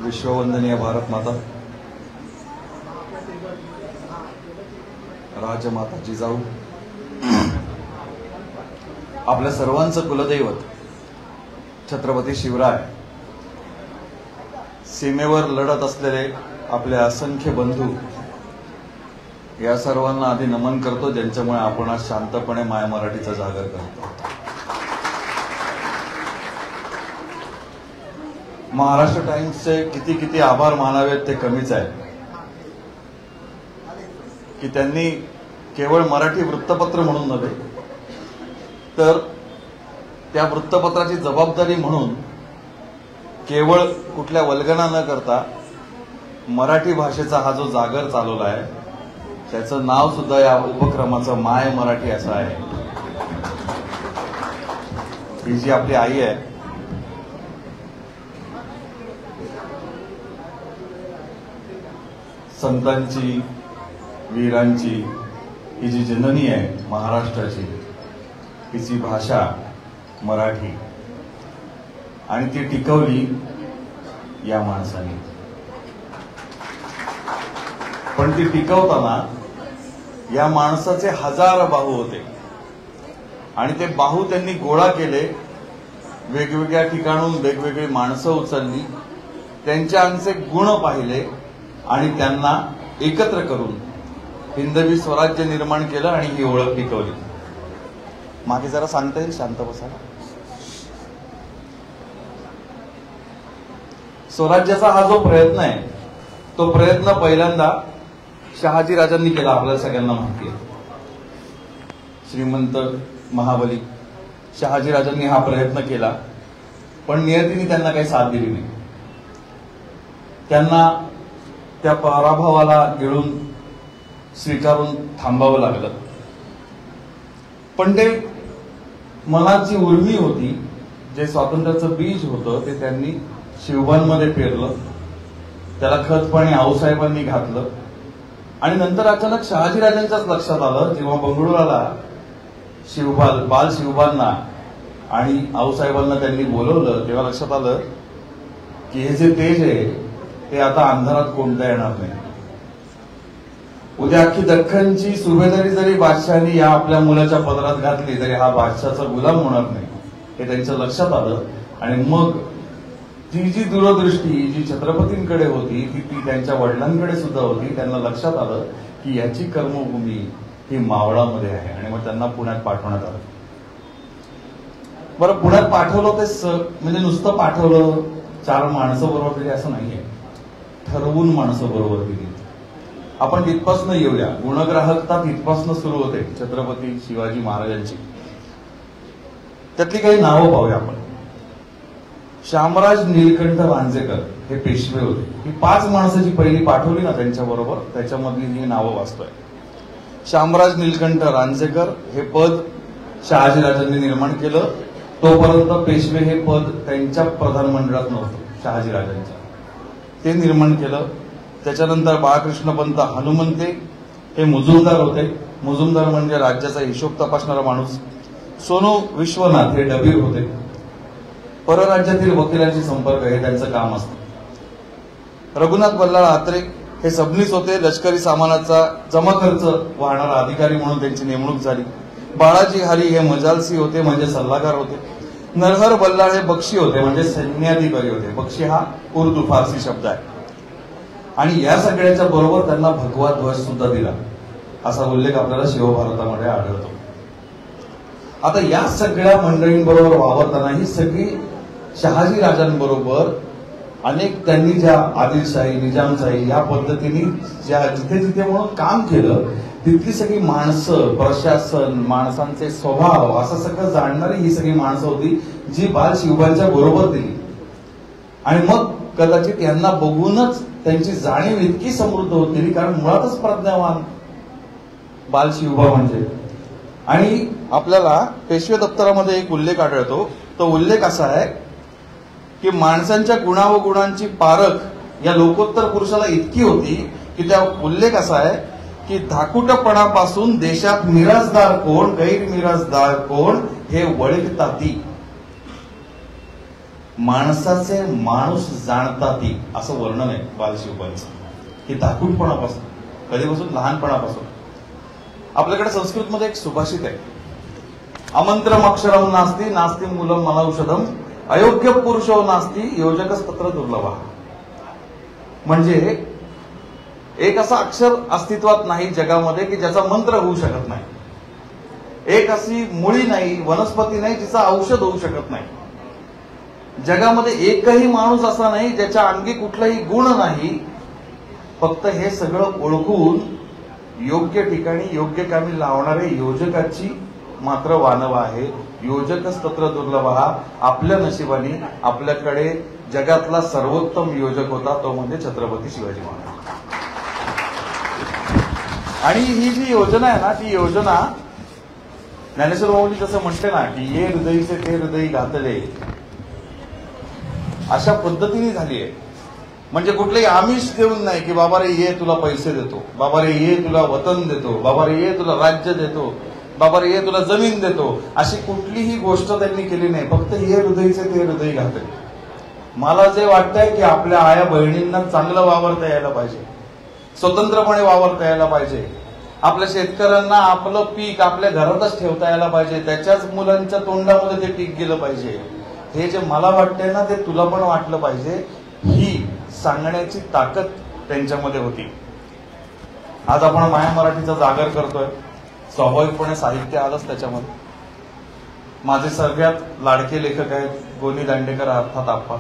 विश्ववंदनीय भारत माता, राजमाता जिजाऊ, आपल्या सर्वांचं कुलदैवत छत्रपती शिवराय, सीमेवर लढत असलेले आपले असंख्य बंधू, या सर्वांना आधी नमन करतो, ज्यांच्यामुळे आपण आज शांतपणे माय मराठीचा जागर करतो. महाराष्ट्र टाइम्सचे किती किती आभार मानावेत ते कमीच आहे की त्यांनी केवळ मराठी वृत्तपत्र म्हणून नव्हे तर त्या वृत्तपत्राची जबाबदारी म्हणून केवळ कुठल्या वल्गना न करता मराठी भाषेचा हा जो जागर चालवला आहे त्याचं नाव सुद्धा या उपक्रमाचं माय मराठी असं आहे. ही जी आपली आई आहे, संतांची, वीरांची ही जी जननी आहे महाराष्ट्राची, तिची भाषा मराठी, आणि ती टिकवली या माणसाने. पण ती टिकवताना या माणसाचे हजार बाहू होते आणि ते बाहू त्यांनी गोळा केले, वेगवेगळ्या ठिकाणून वेगवेगळी माणसं उचलली, त्यांचे गुण पाहिले आणि त्यांना एकत्र करून हिंदवी स्वराज्य निर्माण केलं आणि ही ओळख टिकवली. मागे जरा सांगता येईल, शांत बसा. स्वराज्याचा हा जो प्रयत्न आहे तो प्रयत्न पहिल्यांदा शहाजी राजांनी केला. आपल्याला सगळ्यांना माहिती आहे, श्रीमंत महाबली शहाजी राजांनी हा प्रयत्न केला, पण नियतीने त्यांना काही साथ दिली नाही. त्यांना त्या पराभवाला गिळून स्वीकारून थांबावं लागलं. पण ते मनाची उर्मी होती, जे स्वातंत्र्याचं बीज होतं ते त्यांनी शिवबांमध्ये पेरलं, त्याला खत पाणी आऊसाहेबांनी घातलं. आणि नंतर अचानक शहाजीराजांच्याच लक्षात आलं, जेव्हा बंगळुराला बाल शिवबांना आणि आऊसाहेबांना त्यांनी बोलवलं, तेव्हा लक्षात आलं की हे जे तेज आहे ते आता अंधारात कोणता येणार नाही. उद्या अख्खी दख्खनची सुभेदारी जरी बादशाहानी या आपल्या मुलाच्या पदरात घातली तरी हा बादशाहाचा गुलाम होणार नाही, हे त्यांच्या लक्षात आलं. आणि मग ती जी दूरदृष्टी जी छत्रपतींकडे होती ती त्यांच्या वडिलांकडे सुद्धा होती. त्यांना लक्षात आलं की याची कर्मभूमी ही मावळामध्ये आहे आणि मग त्यांना पुण्यात पाठवण्यात आलं. बरं, पुण्यात पाठवलं ते म्हणजे नुसतं पाठवलं, 4 माणसं बरोबर दिली असं नाहीये, ठरवून माणसं बरोबर दिली. आपण तिथपासून येऊया. गुणग्राहकता तिथपासून सुरू होते छत्रपती शिवाजी महाराजांची. त्यातली काही नावं पाहूया आपण. शामराज नीलकंठ रांजेकर हे पेशवे होते. ही 5 माणसाची पहिली पाठवली ना त्यांच्या बरोबर, त्याच्यामधली ही नावं वाचतोय. शामराज नीलकंठ रांजेकर हे पद शहाजीराजांनी निर्माण केलं. तोपर्यंत पेशवे हे पद त्यांच्या प्रधानमंडळात नव्हतं, शहाजीराजांच्या, ते निर्माण केलं. त्याच्यानंतर बाळकृष्ण पंत हनुमंते हे मुजुमदार होते. मुजुमदार म्हणजे राज्याचा हिशोब तपासणारा माणूस. सोनू विश्वनाथ हे डबीर होते. परराज्यातील वकिलांशी संपर्क हे त्यांचं काम असतं. रघुनाथ बल्लाळ आत्रे हे सबनीस होते. लष्करी सामानाचा जमा खर्च वाहणारा अधिकारी म्हणून त्यांची नेमणूक झाली. बाळाजी हरी हे मजालसी होते, म्हणजे सल्लागार होते. नरहर बल्लाळ हे बक्षी होते, म्हणजे सैन्याधिकारी होते. बक्षी हा उर्दू फारसी शब्द आहे. आणि या सगळ्याच्या बरोबर त्यांना भगवा ध्वज सुद्धा दिला, असा उल्लेख आपल्याला शिवभारतामध्ये आढळतो. आता या सगळ्या मंडळींबरोबर वावरताना ही सगळी शहाजी राजांबरोबर अनेक त्यांनी ज्या आदिलशाही, निजामशाही या पद्धतीने ज्या जिथे जिथे म्हणून काम केलं, तिथली सगळी माणसं, प्रशासन, माणसांचे स्वभाव असं सगळं जाणणारी ही सगळी माणसं होती जी बाल शिवबांच्या बरोबर दिली. आणि मग कदाचित यांना बघूनच त्यांची जाणीव इतकी समृद्ध होत गेली, कारण मुळातच प्रज्ञावान बाल शिवबा म्हणजे. आणि आपल्याला पेशवे दप्तरामध्ये एक उल्लेख आढळतो. तो उल्लेख असा आहे की माणसांच्या गुणावगुणांची पारख या लोकोत्तर पुरुषाला इतकी होती की त्या उल्लेख असा आहे की धाकुटपणापासून देशात मिराजदार कोण, गैरमिराजदार कोण हे वळखताती. माणसाचे माणूस जाणताती असं वर्णन आहे बालशिवबांचं. हे दाखवूनपणापासून, कधीपासून, लहानपणापासून. आपल्याकडे संस्कृतमध्ये एक सुभाषित आहे, अमंत्रम अक्षरम नास्ती नास्ती मूलम मनौषधम अयोग्य पुरुषो नास्ती योजकस्तत्र दुर्लभा. म्हणजे एक असं अक्षर अस्तित्वात नाही जगामध्ये की ज्याचा मंत्र होऊ शकत नाही. एक अशी मुळी नाही, वनस्पती नाही जिचं औषध होऊ शकत नाही. जगामध्ये एकही माणूस असा नाही ज्याच्या अंगी कुठलाही गुण नाही. फक्त हे सगळं ओळखून योग्य ठिकाणी योग्य कामी लावणारे योजकाची मात्र वानवा आहे. योजकस्तत्र दुर्लभा. आपल्या नशिबाने आपल्याकडे जगातला सर्वोत्तम योजक होता, तो म्हणजे छत्रपती शिवाजी महाराज. आणि ही जी योजना आहे ना, ती योजना ज्ञानेश्वर माऊली जसं म्हणते ना की ये हृदयीचे ते हृदयी घातले, अशा पद्धतीने झाली आहे. म्हणजे कुठलेही आमिष देऊन नाही की बाबा रे ये तुला पैसे देतो, बाबा रे ये तुला वतन देतो, बाबा रे ये तुला राज्य देतो, बाबा रे ये तुला जमीन देतो, अशी कुठलीही गोष्ट त्यांनी केली नाही. फक्त ये हृदयीचे ते हृदयी घातले. मला जे वाटतंय की आपल्या आया बहिणींना चांगलं वावरता यायला पाहिजे, स्वतंत्रपणे वावरता यायला पाहिजे, आपल्या शेतकऱ्यांना आपलं पीक आपल्या घरातच ठेवता यायला पाहिजे, त्याच्याच मुलांच्या तोंडामध्ये ते पीक गेलं पाहिजे. हे जे मला वाटतंय ना ते तुला पण वाटलं पाहिजे, ही सांगण्याची ताकद त्यांच्यामध्ये होती. आज आपण माया मराठीचा जागर करतोय, स्वाभाविकपणे साहित्य आलंच त्याच्यामध्ये. माझे सगळ्यात लाडके लेखक आहेत गोनी दांडेकर अर्थात आप्पा.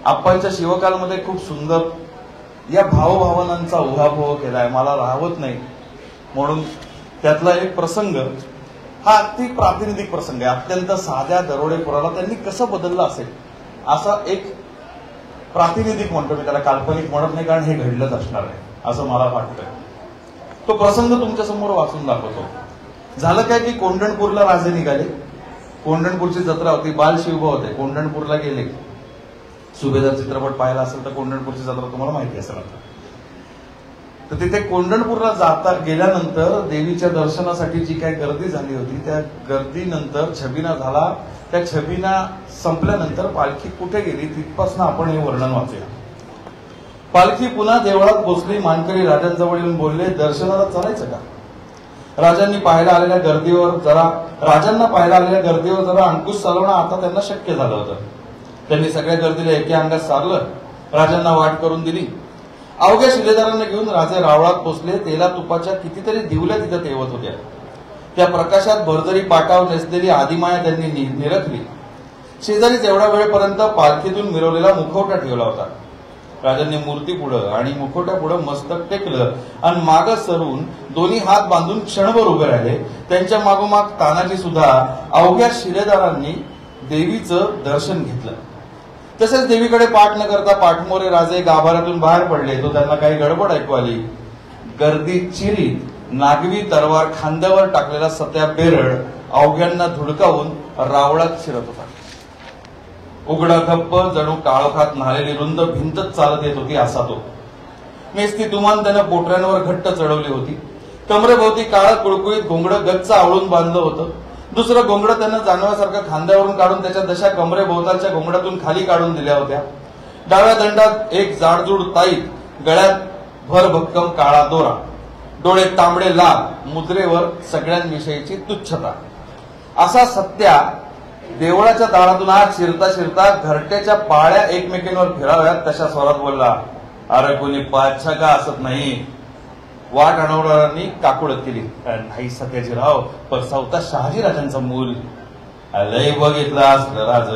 आप्पांच्या शिवकालमध्ये खूप सुंदर या भावभावनांचा उहापोह केलाय. मला राहवत नाही म्हणून त्यातला एक प्रसंग हा अगदी प्रातिनिधिक प्रसंग आहे. अत्यंत साध्या दरोडेखोराला त्यांनी कसं बदललं असेल असा एक प्रातिनिधिक म्हणतो मी त्याला, काल्पनिक म्हणत नाही, कारण हे घडलंच असणार आहे असं मला वाटतंय. तो प्रसंग तुमच्या समोर वाचून दाखवतो. झालं काय की कोंढणपूरला राजे निघाले. कोंढणपूरची जत्रा होती, बालशिवबा होते, कोंढणपूरला गेले. सुभेदार चित्रपट पाहिला असेल तर कोंढणपूरची जत्रा तुम्हाला माहिती असेल. तर तिथे कोंढणपूरला जाता गेल्यानंतर देवीच्या दर्शनासाठी जी काही गर्दी झाली होती त्या गर्दीनंतर छबिना झाला. त्या छबिना संपल्यानंतर पालखी कुठे गेली तिथपासून आपण हे वर्णन वाचूया. पालखी पुन्हा देवळात पोचली. मानकरी राजांजवळ येऊन बोलले, दर्शनाला चालायचं का? राजांना पाहायला आलेल्या गर्दीवर जरा अंकुश चालवणं आता त्यांना शक्य झालं होतं. त्यांनी सगळ्या गर्दीला एके अंगात सारलं, राजांना वाट करून दिली. अवघ्या शिलेदारांना घेऊन राजे रावळात पोचले. तेला तुपाच्या कितीतरी दिवल्या तिथे तेवत होत्या. त्या प्रकाशात भरजरी पाटावर नेसलेली आदिमाया त्यांनी निरखली. शेजारीच एवढ्या वेळेपर्यंत पालखीतून मिरवलेला मुखवटा ठेवला होता. राजांनी मूर्ती पुढं आणि मुखवट्या पुढं मस्तक टेकलं आणि मागं सरून दोन्ही हात बांधून क्षणभर उभे राहिले. त्यांच्या मागोमाग तानाजी सुद्धा अवघ्या शिलेदारांनी देवीचं दर्शन घेतलं. तसेच देवीकडे पाठ न करता पाठमोरे राजे गाभाऱ्यातून बाहेर पडले. तो त्यांना काही गडबड ऐकू आली. गर्दी चिरीत नागवी तरवार खांद्यावर टाकलेला सत्या बेरड अवघ्यांना धुडकावून रावळात शिरत होता. उघडा गप्प जणू काळोखात न्हालेली रुंद भिंतच चालत येत होती असा तो. मेस्ती दुमान त्यानं पोटऱ्यांवर घट्ट चढवली होती. कमरेभोवती काळं कुळकुळीत घोंगडं गच्च आवळून बांधलं होतं. दुसरं घोंगडं त्यानं जानव्यासारखं खांद्यावरून काढून त्याच्या दशा कमरेभोवतालच्या घोंगडातून खाली काढून दिल्या होत्या. डाव्या दंडात एक जाडजूड ताईत, गळ्यात भरभक्कम काळा दोरा, डोळे तांबडे लाल, मुद्रेवर सगळ्यांविषयीची तुच्छता. असा सत्या देवळाच्या दारातून आज शिरता शिरता घरट्याच्या पाळ्या एकमेकींवर फिराव्यात तशा स्वरात बोलला, अरे कोणी पाच्छा का असत नाही. वाट अडवणाऱ्यांनी काकुळत केली, नाही सत्याजीराव, पण सवता शहाजीराजांचा मूल. लय बघितलं असलं राज,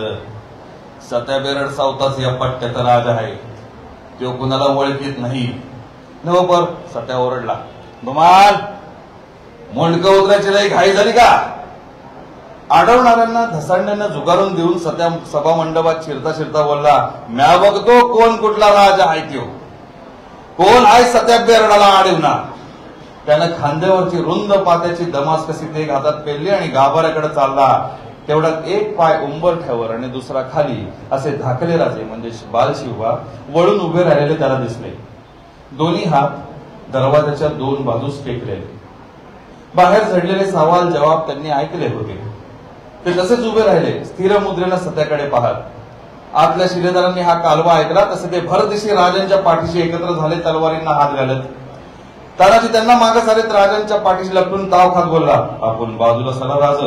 सत्या बेरड सावताच या पट्ट्याचा राज आहे. तो कुणाला ओळखीत नाही. नव पर सत्या ओरडला, धुमाल मुंडकं उतरायची लई घाई झाली का? अडवणाऱ्यांना धसांड्यांना जुगारून देऊन सत्या सभा मंडपात शिरता शिरता बोलला, म्या बघतो कोण कुठला राज आहे त्यो. कोण आहे सत्या बेरडाला अडवणार? त्यानं खांद्यावरची रुंद पात्याची दमास्कसी ते हातात पेलली आणि गाभाऱ्याकडे चालला. तेवढ्यात एक पाय उंबरठ्यावर आणि दुसरा खाली असे धाकले राजे म्हणजे बालशिवबा वळून उभे राहिलेले त्याला दिसले. दोन्ही हात दरवाजाच्या दोन बाजूस टेकलेले. बाहेर झडलेले सवाल जवाब त्यांनी ऐकले होते. ते तसेच उभे राहिले, स्थिर मुद्रेनं सत्याकडे पाहत. आतल्या शिलेदारांनी हा कालवा ऐकला तसे ते भरदिशी राजांच्या पाठीशी एकत्र झाले, तलवारींना हात घालत. तानाजी त्यांना मागे सारेत राजांच्या पाठीशी लपटून ताव खात बोलला, आपण बाजूला सला राज.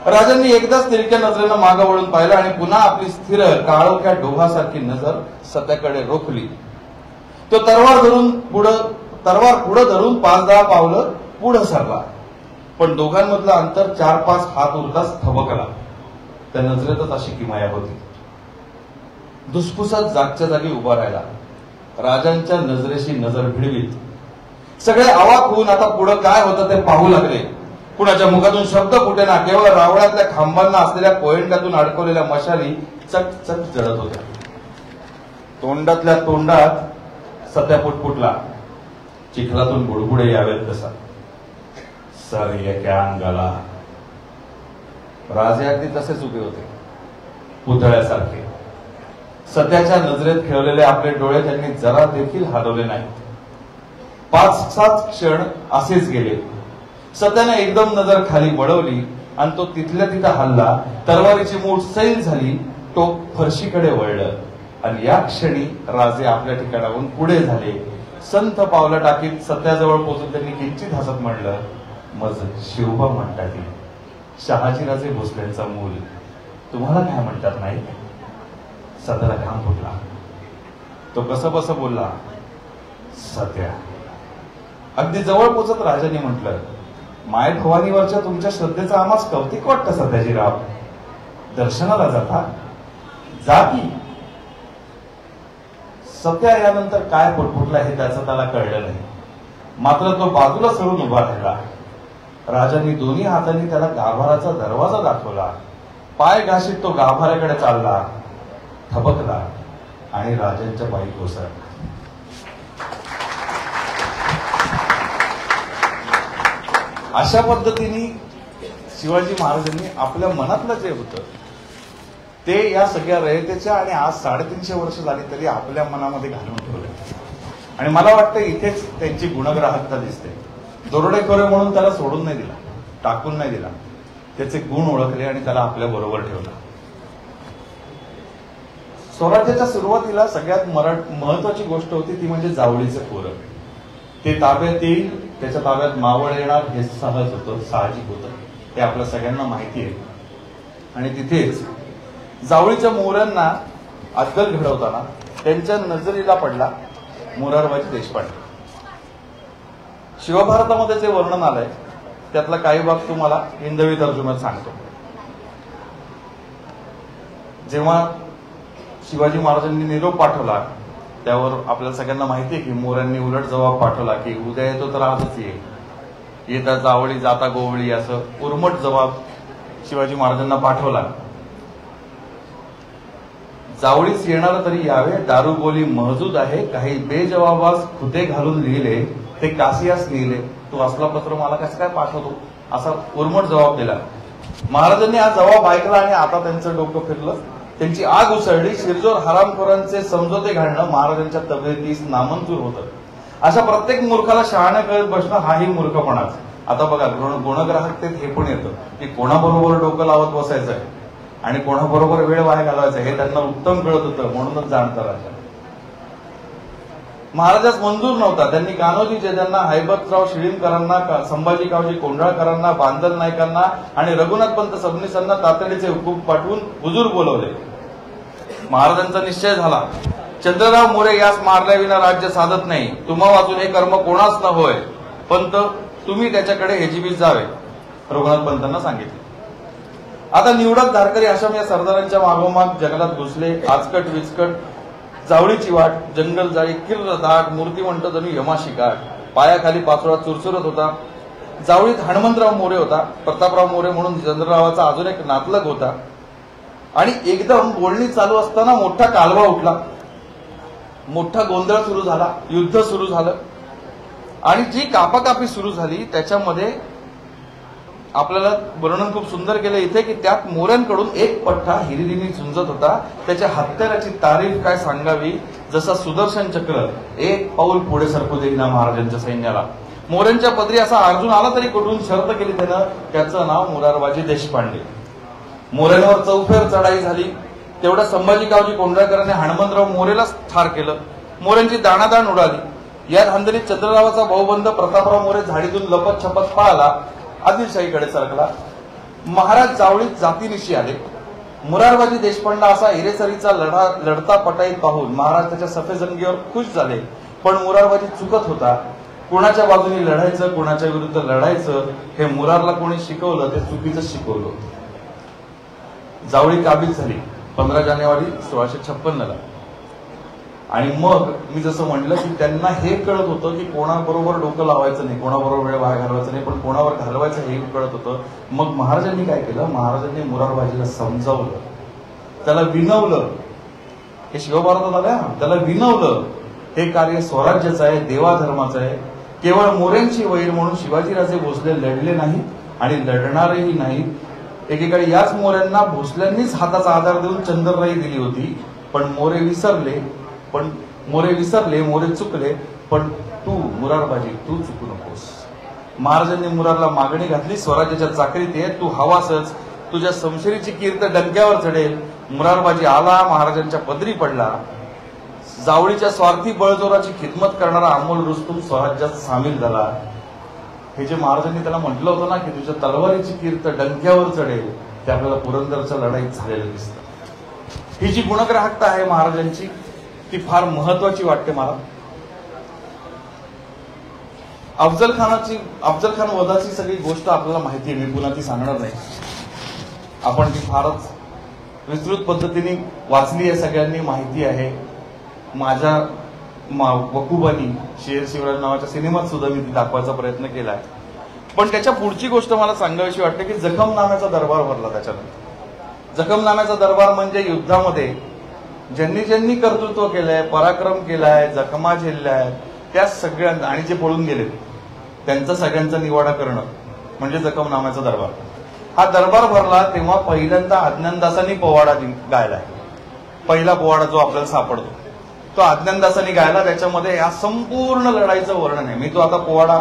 राजांनी एकदाच तिरक्या नजरेनं मागे वळून पाहिलं आणि पुन्हा आपली स्थिर काळोख्या डोहासारखी नजर सत्याकडे रोखली. तो तलवार पुढे धरून 5-10 पावलं पुढे सरला, पण दोघांमधलं अंतर 4-5 हात उरताच थबकला. त्या नजरेतच अशी किमया होती. धुसफुसात जागच्या जागी उभा राहिला, राजांच्या नजरेशी नजर भिडवीत. सगळे अवाक होऊन आता पुढे काय होतं ते पाहू लागले. कुणाच्या मुखातून शब्द फुटेना, केवळ रावणातल्या खांबांना असलेल्या कोयंड्यातून अडकवलेल्या मशाली चकचक जळत होत्या. तोंडातल्या तोंडात सत्या पुटपुटला, चिखलातून बुडबुडे यावेत तसा. सर एका अंगाला. राजे अगदी तसेच उभे होते, पुतळ्यासारखे. सत्याच्या नजरेत खेळलेले आपले डोळे त्यांनी जरा देखील हलवले नाहीत. 5-7 क्षण असेच गेले. सत्याने एकदम नजर खाली वळवली आणि तो तिथल्या तिथं हल्ला. तलवारीची मूठ सैल झाली, टोक फरशीकडे वळलं आणि या क्षणी राजे आपल्या ठिकाणाहून पुढे झाले. संथ पावलं टाकीत सत्याजवळ पोहोचून त्यांनी किंचित हसत म्हणलं, मज शिवबा म्हणतात शहाजीराजे भोसलेंचा मूल, तुम्हाला काय म्हणतात नाही? सत्याला घाम फुटला. तो कसं बस बोलला, सत्या. अगदी जवळ पोचत राजांनी म्हटलं, माय भवानीवरच्या तुमच्या श्रद्धेचं आम्हास कौतिक वाटतं सत्याजीराव. दर्शनाला जाता? जा की. सत्या यानंतर काय पुटपुटला हे त्याचं त्याला कळलं नाही. मात्र तो बाजूला सरून उभा राहिला. राजांनी दोन्ही हातांनी त्याला गाभाराचा दरवाजा दाखवला. पाय घाशीत तो गाभाऱ्याकडे चालला, थबकला आणि राजांच्या पायी कोसळला. अशा पद्धतीने शिवाजी महाराजांनी आपल्या मनातलं जे होतं ते या सगळ्या रयतेच्या आणि आज 350 वर्ष झाली तरी आपल्या मनामध्ये घालून ठेवलं. आणि मला वाटतं इथेच त्यांची गुणग्राहकता दिसते. दरोडेखोर म्हणून त्याला सोडून नाही दिला, टाकून नाही दिला. त्याचे गुण ओळखले आणि त्याला आपल्या बरोबर ठेवलं. स्वराज्याच्या सुरुवातीला सगळ्यात महत्वाची गोष्ट होती ती म्हणजे जावळीचं कोरं. ते ताब्यात येईल, त्याच्या ताब्यात मावळ येणार हे सहज होतं, साहजिक होतं. ते आपल्या सगळ्यांना माहिती आहे. आणि तिथेच जावळीच्या मोऱ्यांना अद्दल घडवताना त्यांच्या नजरेला पडला मोरारबाजी देशपांडे. शिवभारतामध्ये जे वर्णन आलंय त्यातला काही भाग तुम्हाला हिंदवी तर्जुम्यात सांगतो. जेव्हा शिवाजी महाराजांनी निरोप पाठवला त्यावर आपल्याला सगळ्यांना माहिती आहे की मोऱ्यांनी उलट जबाब पाठवला की उद्या येतो तर आजच येईल, येता जावळी जाता गोवळी, असं उर्मट जबाब शिवाजी महाराजांना पाठवला. जावळीच येणार तरी यावे, दारू बोली महजूद आहे, काही बेजबाबास खुदे घालून लिहिले ते कासियास लिहिले, तू असला पत्र मला कसं काय पाठवतो, असा उर्मट जबाब दिला. महाराजांनी हा जबाब ऐकला आणि आता त्यांचं डोकं फिरलं, त्यांची आग उसळली. शिरजोर हरामखोरांचे समझोते घालणं महाराजांच्या तब्येतीस नामंजूर होतं. अशा प्रत्येक मूर्खाला शहाणं कळत बसणं हाही मूर्खपणाच. आता बघा गुणग्राहकतेत हे पण येतं की कोणाबरोबर डोकं लावत बसायचं आहे आणि कोणाबरोबर वेळ वाया घालवायचा हे त्यांना उत्तम कळत होतं, म्हणूनच जाणतं राजा. महाराजास मंजूर नव्हता. त्यांनी कान्होजी ज्यांना हैबतराव शिळीमकरांना, संभाजी कावजी कोंढाळकरांना, बांदल नायकांना आणि रघुनाथ पंत सबनीसांना तातडीचे हुकूम पाठवून हुजूर बोलवले. महाराजांचा निश्चय झाला, चंद्रराव मोरे यास मारल्याविना राज्य साधत नाही. तुम्हा वाचून हे कर्म कोणाच न होय. पंत तुम्ही त्याच्याकडे हेजीबीज जावे, रघुनाथ पंतांना सांगितले. आता निवडक धारकरी आश्रम या सरदारांच्या मागोमाग जंगलात घुसले. आजकट विचकट जावळीची वाट, जंगल जाळी किर्र दाट, मूर्तिमंत जणू यमाशी गाठ. पायाखाली पाचोळा चुरचुरत होता. जावळीत हनुमंतराव मोरे होता. प्रतापराव मोरे म्हणून चंद्ररावाचा अजून एक नातलग होता. आणि एकदम बोलणी चालू असताना मोठा कालवा उठला, मोठा गोंधळ सुरू झाला, युद्ध सुरू झालं. आणि जी कापाकापी सुरू झाली त्याच्यामध्ये आपल्याला वर्णन खूप सुंदर केलं इथे की त्यात मोऱ्यांकडून एक पठ्ठा हिरिरीने झुंजत होता. त्याच्या हत्याराची तारीफ काय सांगावी, जसा सुदर्शन चक्र एक पाऊल पुढे सरकू देईना महाराजांच्या सैन्याला. मोऱ्यांच्या पदरी असा अर्जुन आला तरी कुठून शर्त केली त्यानं, त्याचं नाव मोरारबाजी देशपांडे. मोऱ्यांवर चौफेर चढाई झाली. तेवढा संभाजीरावजी कोंढाळकरांनी हनुमंतराव मोरेला ठार केलं. मोरेंची दाणादाण उडाली. या धांदलीत चंद्ररावाचा भाऊबंद प्रतापराव मोरे झाडीतून लपत छपत पळाला, आदिलशाहीकडे सरकला. महाराज जावळीत जातीनिशी आले. मुरारबाजी देशपांडा असा हिरेसरीचा लढता पटाईत पाहून महाराज त्याच्या सफेदजंगीवर खुश झाले. पण मुरारबाजी चुकत होता. कोणाच्या बाजूने लढायचं, कोणाच्या विरुद्ध लढायचं हे मुरारला कोणी शिकवलं ते चुकीचं शिकवलं. जावळी काबीज झाली 15 जानेवारी 1656 आणि मग मी जसं म्हटलं की त्यांना हे कळत होतं की कोणाबरोबर डोकं लावायचं नाही, कोणाबरोबर वेळ वाया घालवायचं नाही, पण कोणावर घालवायचं हे कळत होतं. मग महाराजांनी काय केलं, महाराजांनी मुरारबाजीला समजावलं, त्याला विनवलं. हे शिवभारतात आलं, त्याला विनवलं हे कार्य स्वराज्याचं आहे, देवाधर्माचं आहे. केवळ मोरेंची वैर म्हणून शिवाजीराजे भोसले लढले नाहीत आणि लढणारही नाहीत. एकेकाळी याच मोऱ्यांना भोसल्यांनीच हाताचा आधार देऊन चंद्रराई दिली होती. पण मोरे विसरले, मोरे चुकले. पण तू मुरारबाजी, तू चुकू नकोस. महाराजांनी मुरारला मागणी घातली, स्वराज्याच्या चाकरीत ये, तू हवासच, तुझ्या समशेरीची कीर्त डंक्यावर चढेल. मुरारबाजी आला, महाराजांच्या पदरी पडला. जावळीच्या स्वार्थी बळजोराची खिदमत करणारा अमोल रुस्तुम स्वराज्यात सामील झाला. हे जे महाराजांनी त्याला म्हटलं होतं ना की तुझ्या तलवारीची कीर्त डंक्यावर चढेल, ते आपल्याला पुरंदरच्या लढाईत झालेलं दिसतं. ही जी गुणग्राहकता आहे महाराजांची ती फार महत्वाची वाटते मला. अफजल खान वधाची सगळी गोष्ट आपल्याला माहिती आहे, मी पुन्हा ती सांगणार नाही. आपण ती फारच विस्तृत पद्धतीने वाचली आहे, सगळ्यांनी माहिती आहे. माझ्या वकुबानी शेर शिवराज नावाच्या सिनेमात सुद्धा मी ती दाखवायचा प्रयत्न केलाय. पण त्याच्या पुढची गोष्ट मला सांगावीशी वाटते की जखमनाम्याचा दरबार भरला. त्याच्यानंतर जखमनाम्याचा दरबार म्हणजे युद्धामध्ये ज्यांनी ज्यांनी कर्तृत्व केलंय, पराक्रम केलाय, जखमा झेलल्या आहेत, त्या सगळ्यांना आणि जे पळून गेले त्यांचा सगळ्यांचा निवाडा करणं म्हणजे जखमनाम्याचा दरबार. हा दरबार भरला तेव्हा पहिल्यांदा अज्ञानदासांनी पोवाडा गायलाय. पहिला पोवाडा जो आपल्याला सापडतो तो अज्ञानदासांनी गायला. त्याच्यामध्ये या संपूर्ण लढाईचं वर्णन आहे. मी तो आता पोवाडा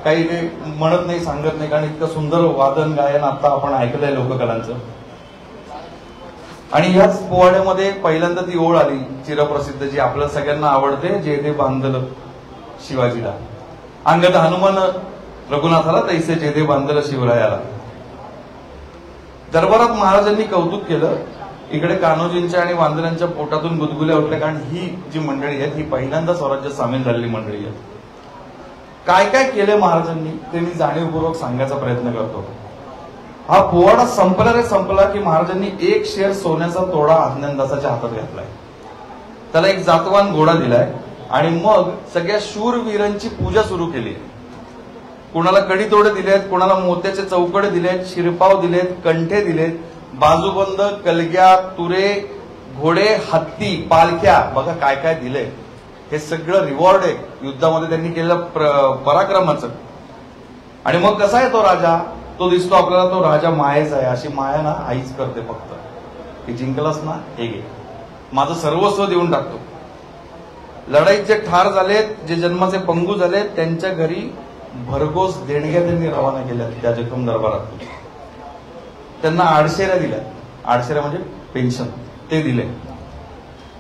काही म्हणत नाही, सांगत नाही, कारण इतकं सुंदर वादन गायन आता आपण ऐकलंय लोककलांचं. आणि याच पोवाड्यामध्ये पहिल्यांदा ती ओळ आली चिरप्रसिद्ध, जी आपल्याला सगळ्यांना आवडते, जे ते बांधलं शिवाजीला, अंगद हनुमान रघुनाथाला तैसे जे ते बांधलं शिवरायाला. दरबारात महाराजांनी कौतुक केलं. इकडे कान्होजींच्या आणि बांधलांच्या पोटातून गुदगुल्या उठल्या, कारण ही जी मंडळी आहेत ही पहिल्यांदा स्वराज्यात सामील झालेली मंडळी आहे. काय काय केले महाराजांनी ते मी जाणीवपूर्वक सांगायचा प्रयत्न करतो. हा पोवाडा संपला की महाराजांनी 1 शेर सोन्याचा तोडा अज्ञानदासाच्या हातात घातलाय, त्याला एक जातवान घोडा दिलाय आणि मग सगळ्या शूरवीरांची पूजा सुरू केली. कोणाला कडी तोडे दिलेत, कोणाला मोत्याचे चौकडे दिलेत, शिरपाव दिलेत, कंठे दिलेत, बाजूबंद, कलग्या, तुरे, घोडे, हत्ती, पालख्या, बघा काय काय दिले. हे सगळं रिवॉर्ड आहे युद्धामध्ये त्यांनी केलेलं पराक्रमाचं. आणि मग कसा आहे तो राजा, तो दिसतो आपल्याला तो राजा मायेचा आहे. अशी माया ना आईच करते फक्त, की जिंकलास ना हे घे, माझं सर्वस्व देऊन टाकतो. लढाईत जे ठार झालेत, जे जन्माचे पंगू झालेत, त्यांच्या घरी भरघोस देणग्या त्यांनी रवाना केल्या त्या जखम दरबारात. त्यांना आडशेऱ्या दिल्या, आडशेऱ्या म्हणजे पेन्शन, ते दिले.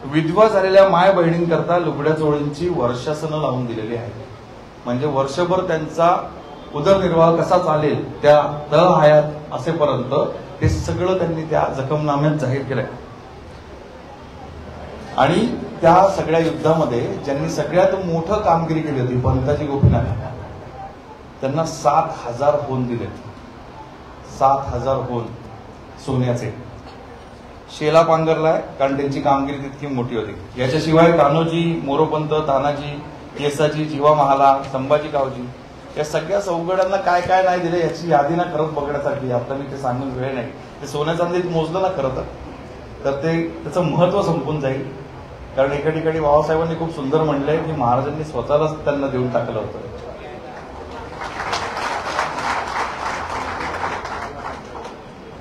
विधवा झालेल्या माय बहिणींकरता लुगड्या चोळींची वर्षासनं लावून दिलेली आहे. म्हणजे वर्षभर त्यांचा उदरनिर्वाह कसा चालेल त्या तळहायात असेपर्यंत ते सगळं त्यांनी त्या जखमनाम्यात जाहीर केलंय. आणि त्या सगळ्या युद्धामध्ये ज्यांनी सगळ्यात मोठं कामगिरी केली होती पंताजी गोपीनाथ, त्यांना 7,000 होन दिलेत. 7,000 होन सोन्याचे. शेला पांघरलाय, कारण त्यांची कामगिरी तितकी मोठी होती. याच्याशिवाय कान्होजी, मोरोपंत, तानाजी, केसाजी, जीवा महाला, संभाजी कावजी, या सगळ्या सौगड्यांना काय काय नाही दिले याची यादी ना खरंच बघण्यासारखी. आता मी ते सांगून वेळ नाही. ते सोन्या चांदीत मोजलं ना खरं तर ते त्याचं महत्व संपून जाईल. कारण एका ठिकाणी बाबासाहेबांनी खूप सुंदर म्हणलंय की महाराजांनी स्वतःलाच त्यांना देऊन टाकलं होतं.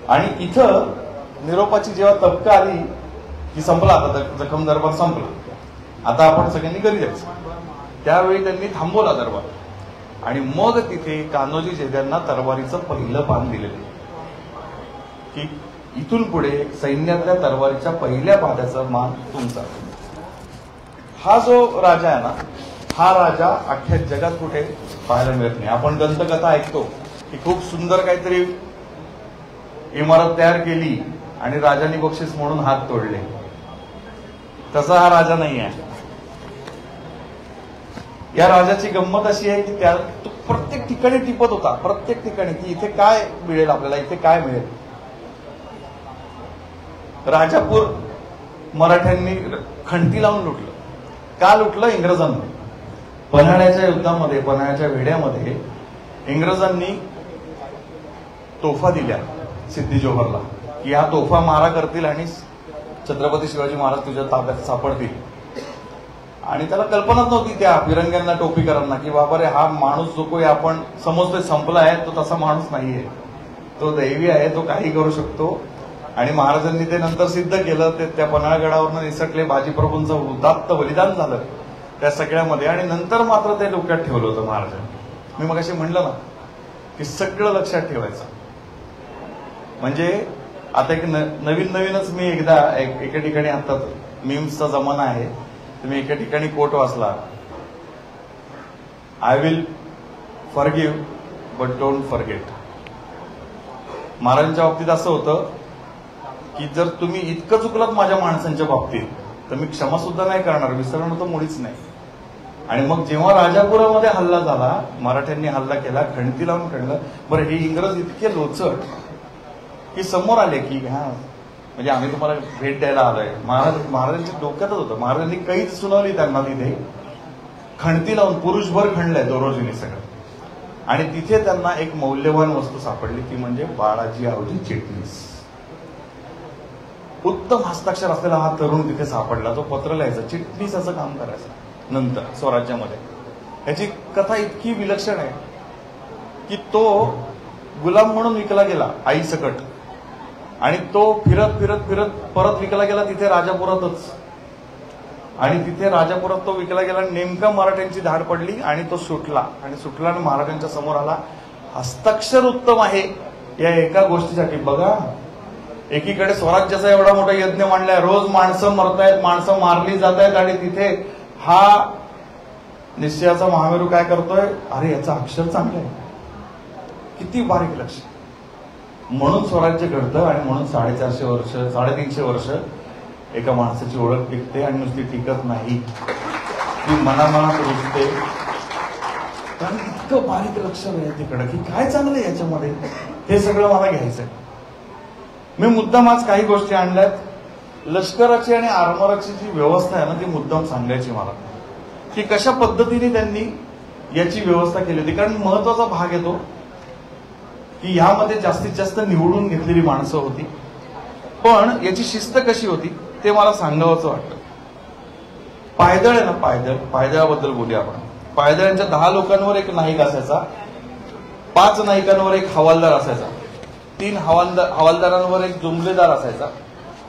आणि इथं निरोपाची जेव्हा तबका आली की संपला, आता जखम दरबार संपला, आता आपण सगळ्यांनी घरी जायचं. त्यावेळी त्यांनी थांबवला दरबार आणि मग तिथे कान्होजी जेद्यांना तरवारीचं पहिलं पान दिलेलं की इथून पुढे सैन्यातल्या तलवारीच्या पहिल्या पाद्याचा मान तुमचा. हा जो राजा आहे ना, हा राजा अख्ख्या जगात कुठे पाहायला मिळत नाही. आपण दंतकथा ऐकतो की खूप सुंदर काहीतरी इमारत तयार केली आणि राजांनी बक्षीस म्हणून हात तोडले. तसा हा राजा नाही आहे. या राजाची गंमत अशी आहे की त्या प्रत्येक ठिकाणी टिपत होता, प्रत्येक ठिकाणी की इथे काय मिळेल आपल्याला, इथे काय मिळेल. राजापूर मराठ्यांनी खंडती लावून लुटलं. का लुटलं? इंग्रजांनी. पन्हाळ्याच्या युद्धामध्ये, पन्हाळ्याच्या वेढ्यामध्ये इंग्रजांनी तोफा दिल्या सिद्धी जोहरला की या तोफा मारा करतील आणि छत्रपती शिवाजी महाराज तुझ्या ताब्यात सापडतील. आणि त्याला कल्पनाच नव्हती त्या फिरंग्यांना, टोपीकरांना की बाबा रे, हा माणूस जो काही आपण समजतोय संपला आहे, तो तसा माणूस नाहीये, तो दैवी आहे, तो काही करू शकतो. आणि महाराजांनी ते नंतर सिद्ध केलं. ते त्या पन्हाळगडावरनं निसटले, बाजीप्रभूंचं उदात्त बलिदान झालं त्या सगळ्यामध्ये. आणि नंतर मात्र ते डोक्यात ठेवलं होतं महाराजांनी. मी मगाशी म्हणलं ना की सगळं लक्षात ठेवायचं. म्हणजे आता एक नवीनच मी एकदा एका ठिकाणी, आता मीम्सचा जमाना आहे, तुम्ही एका ठिकाणी कोट वाचला, I will forgive but don't forget. महाराजांच्या बाबतीत असं होतं की जर तुम्ही इतकं चुकलात माझ्या माणसांच्या बाबतीत तर मी क्षमा सुद्धा नाही करणार, विसरणार तर मुळीच नाही. आणि मग जेव्हा राजापुरामध्ये हल्ला झाला, मराठ्यांनी हल्ला केला, खंडती लावून काढलं. बरं, हे इंग्रज इतके लोचट की समोर आले की हा म्हणजे आम्ही तुम्हाला भेट द्यायला आलोय. महाराजांच्या डोक्यातच होतं. महाराजांनी काहीच सुनावली त्यांना तिथे खंडती लावून पुरुषभर खणलंय दोरोजीने सगळं. आणि तिथे त्यांना एक मौल्यवान वस्तू सापडली, ती म्हणजे बाळाजी आवजी चिटणीस. उत्तम हस्ताक्षर असलेला हा तरुण तिथे सापडला, जो पत्र लिहायचा, चिटणीसाचं काम करायचा नंतर स्वराज्यामध्ये. याची कथा इतकी विलक्षण आहे की तो गुलाम म्हणून विकला गेला आई सकट, आणि तो फिरत फिरत फिरत परत विकला गेला तिथे राजापुरातच. आणि तिथे राजापुरात तो विकला गेला. नेमका मराठ्यांची धाड पडली आणि तो सुटला. आणि सुटला आणि महाराजांच्या समोर आला. हस्ताक्षर उत्तम आहे या एका गोष्टीसाठी. बघा, एकीकडे स्वराज्याचा एवढा मोठा यज्ञ मांडलाय, रोज माणसं मरतायत, माणसं मारली जात आहेत, आणि तिथे हा निश्चयाचा महामेरू काय करतोय, अरे याचं अक्षर चांगलं आहे, किती बारीक लक्ष. म्हणून स्वराज्य घडतं आणि म्हणून 450 वर्ष 350 वर्ष एका माणसाची ओळख टिकते. आणि नुसती टिकत नाही, ती मनामनात रुजते. कारण इतकं बारीक लक्ष आहे तिकडं की काय चांगलं याच्यामध्ये, हे सगळं मला घ्यायचंय. मी मुद्दाम आज काही गोष्टी आणल्यात. लष्कराची आणि आर्मराची जी व्यवस्था आहे ना, ती मुद्दाम सांगायची मला, की कशा पद्धतीने त्यांनी याची व्यवस्था केली होती. कारण महत्वाचा भाग येतो की यामध्ये जास्तीत जास्त निवडून घेतलेली माणसं होती. पण याची शिस्त कशी होती ते मला सांगावंसं वाटतं. पायदळ आहे ना, पायदळाबद्दल बोलूया आपण. पायदळांच्या 10 लोकांवर एक नाईक असायचा, 5 नाईकांवर एक हवालदार असायचा, 3 हवालदारांवर एक जुमलेदार असायचा,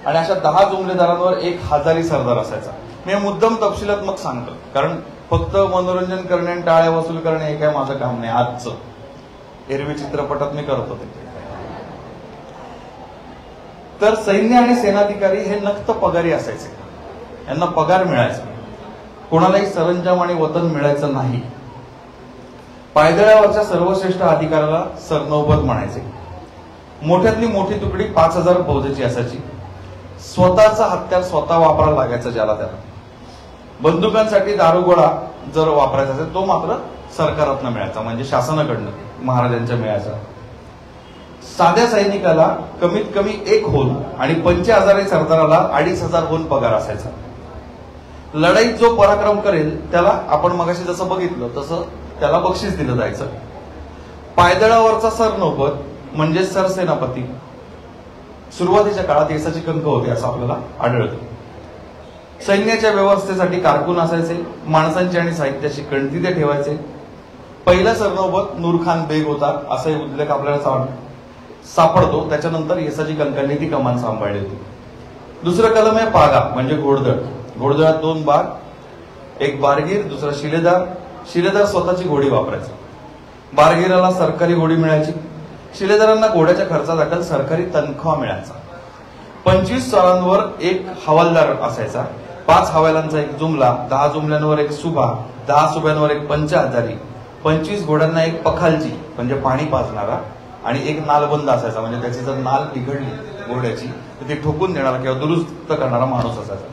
आणि अशा 10 जुमलेदारांवर एक हजारी सरदार असायचा. मी मुद्दाम तपशिलात मग सांगतो, कारण फक्त मनोरंजन करणे आणि टाळ्या वसूल करणे हे काय माझं काम नाही. आजचं एरवी चित्रपटात मी करत होते. तर सैन्य आणि सेनाधिकारी हे नक्त पगारी असायचे. यांना पगार मिळायचा, कोणालाही सरंजाम आणि वतन मिळायचं नाही. पायदळावरच्या सर्वश्रेष्ठ अधिकाऱ्याला सरनौबत म्हणायचे. मोठ्यातली मोठी तुकडी 5000 फौजेची असायची. स्वतःचा हत्यार स्वतः वापरायला लागायचा ज्याला त्याला. बंदुकांसाठी दारुगोळा जर वापरायचा असेल तो मात्र सरकारातनं मिळायचा, म्हणजे शासनाकडनं, महाराजांच्या मिळायचा. साध्या सैनिकाला कमीत कमी 1 होल आणि 5000 सरदाराला 2500 होल पगार असायचा. लढाईत जो पराक्रम करेल त्याला, आपण मगाशी जसं बघितलं तसं, त्याला बक्षीस दिलं जायचं. पायदळावरचा सरनौबत म्हणजे सरसेनापती सुरुवातीच्या काळात येसाची कंक होते असं आपल्याला आढळतं. सैन्याच्या व्यवस्थेसाठी कारकून असायचे. माणसांची आणि साहित्याची गणती ते ठेवायचे. पहिला सरनौबत नूरखान बेग होता असा उल्लेख आपल्याला सापडतो. त्याच्यानंतर येसाची कंकांनी ती कमान सांभाळली होती. दुसरं कलम आहे पागा, म्हणजे घोडदळ. घोडदळात 2 बार, एक बारगीर, दुसरा शिलेदार. शिलेदार स्वतःची घोडी वापरायचा. बारगीराला सरकारी घोडी मिळायची. शिलेदारांना घोड्याच्या खर्चादाखल सरकारी तनखा मिळायचा. 25 स्वारांवर एक हवालदार असायचा, 5 हवालांचा एक जुमला, 10 जुमल्यांवर एक सुभा, 10 सुभ्यांवर एक पंचहजारी, 25 घोड्यांना एक पखालजी म्हणजे पाणी पाजणारा, आणि एक नालबंद असायचा म्हणजे त्याची जर नाल बिघडली घोड्याची तर ती ठोकून देणारा किंवा दुरुस्त करणारा माणूस असायचा.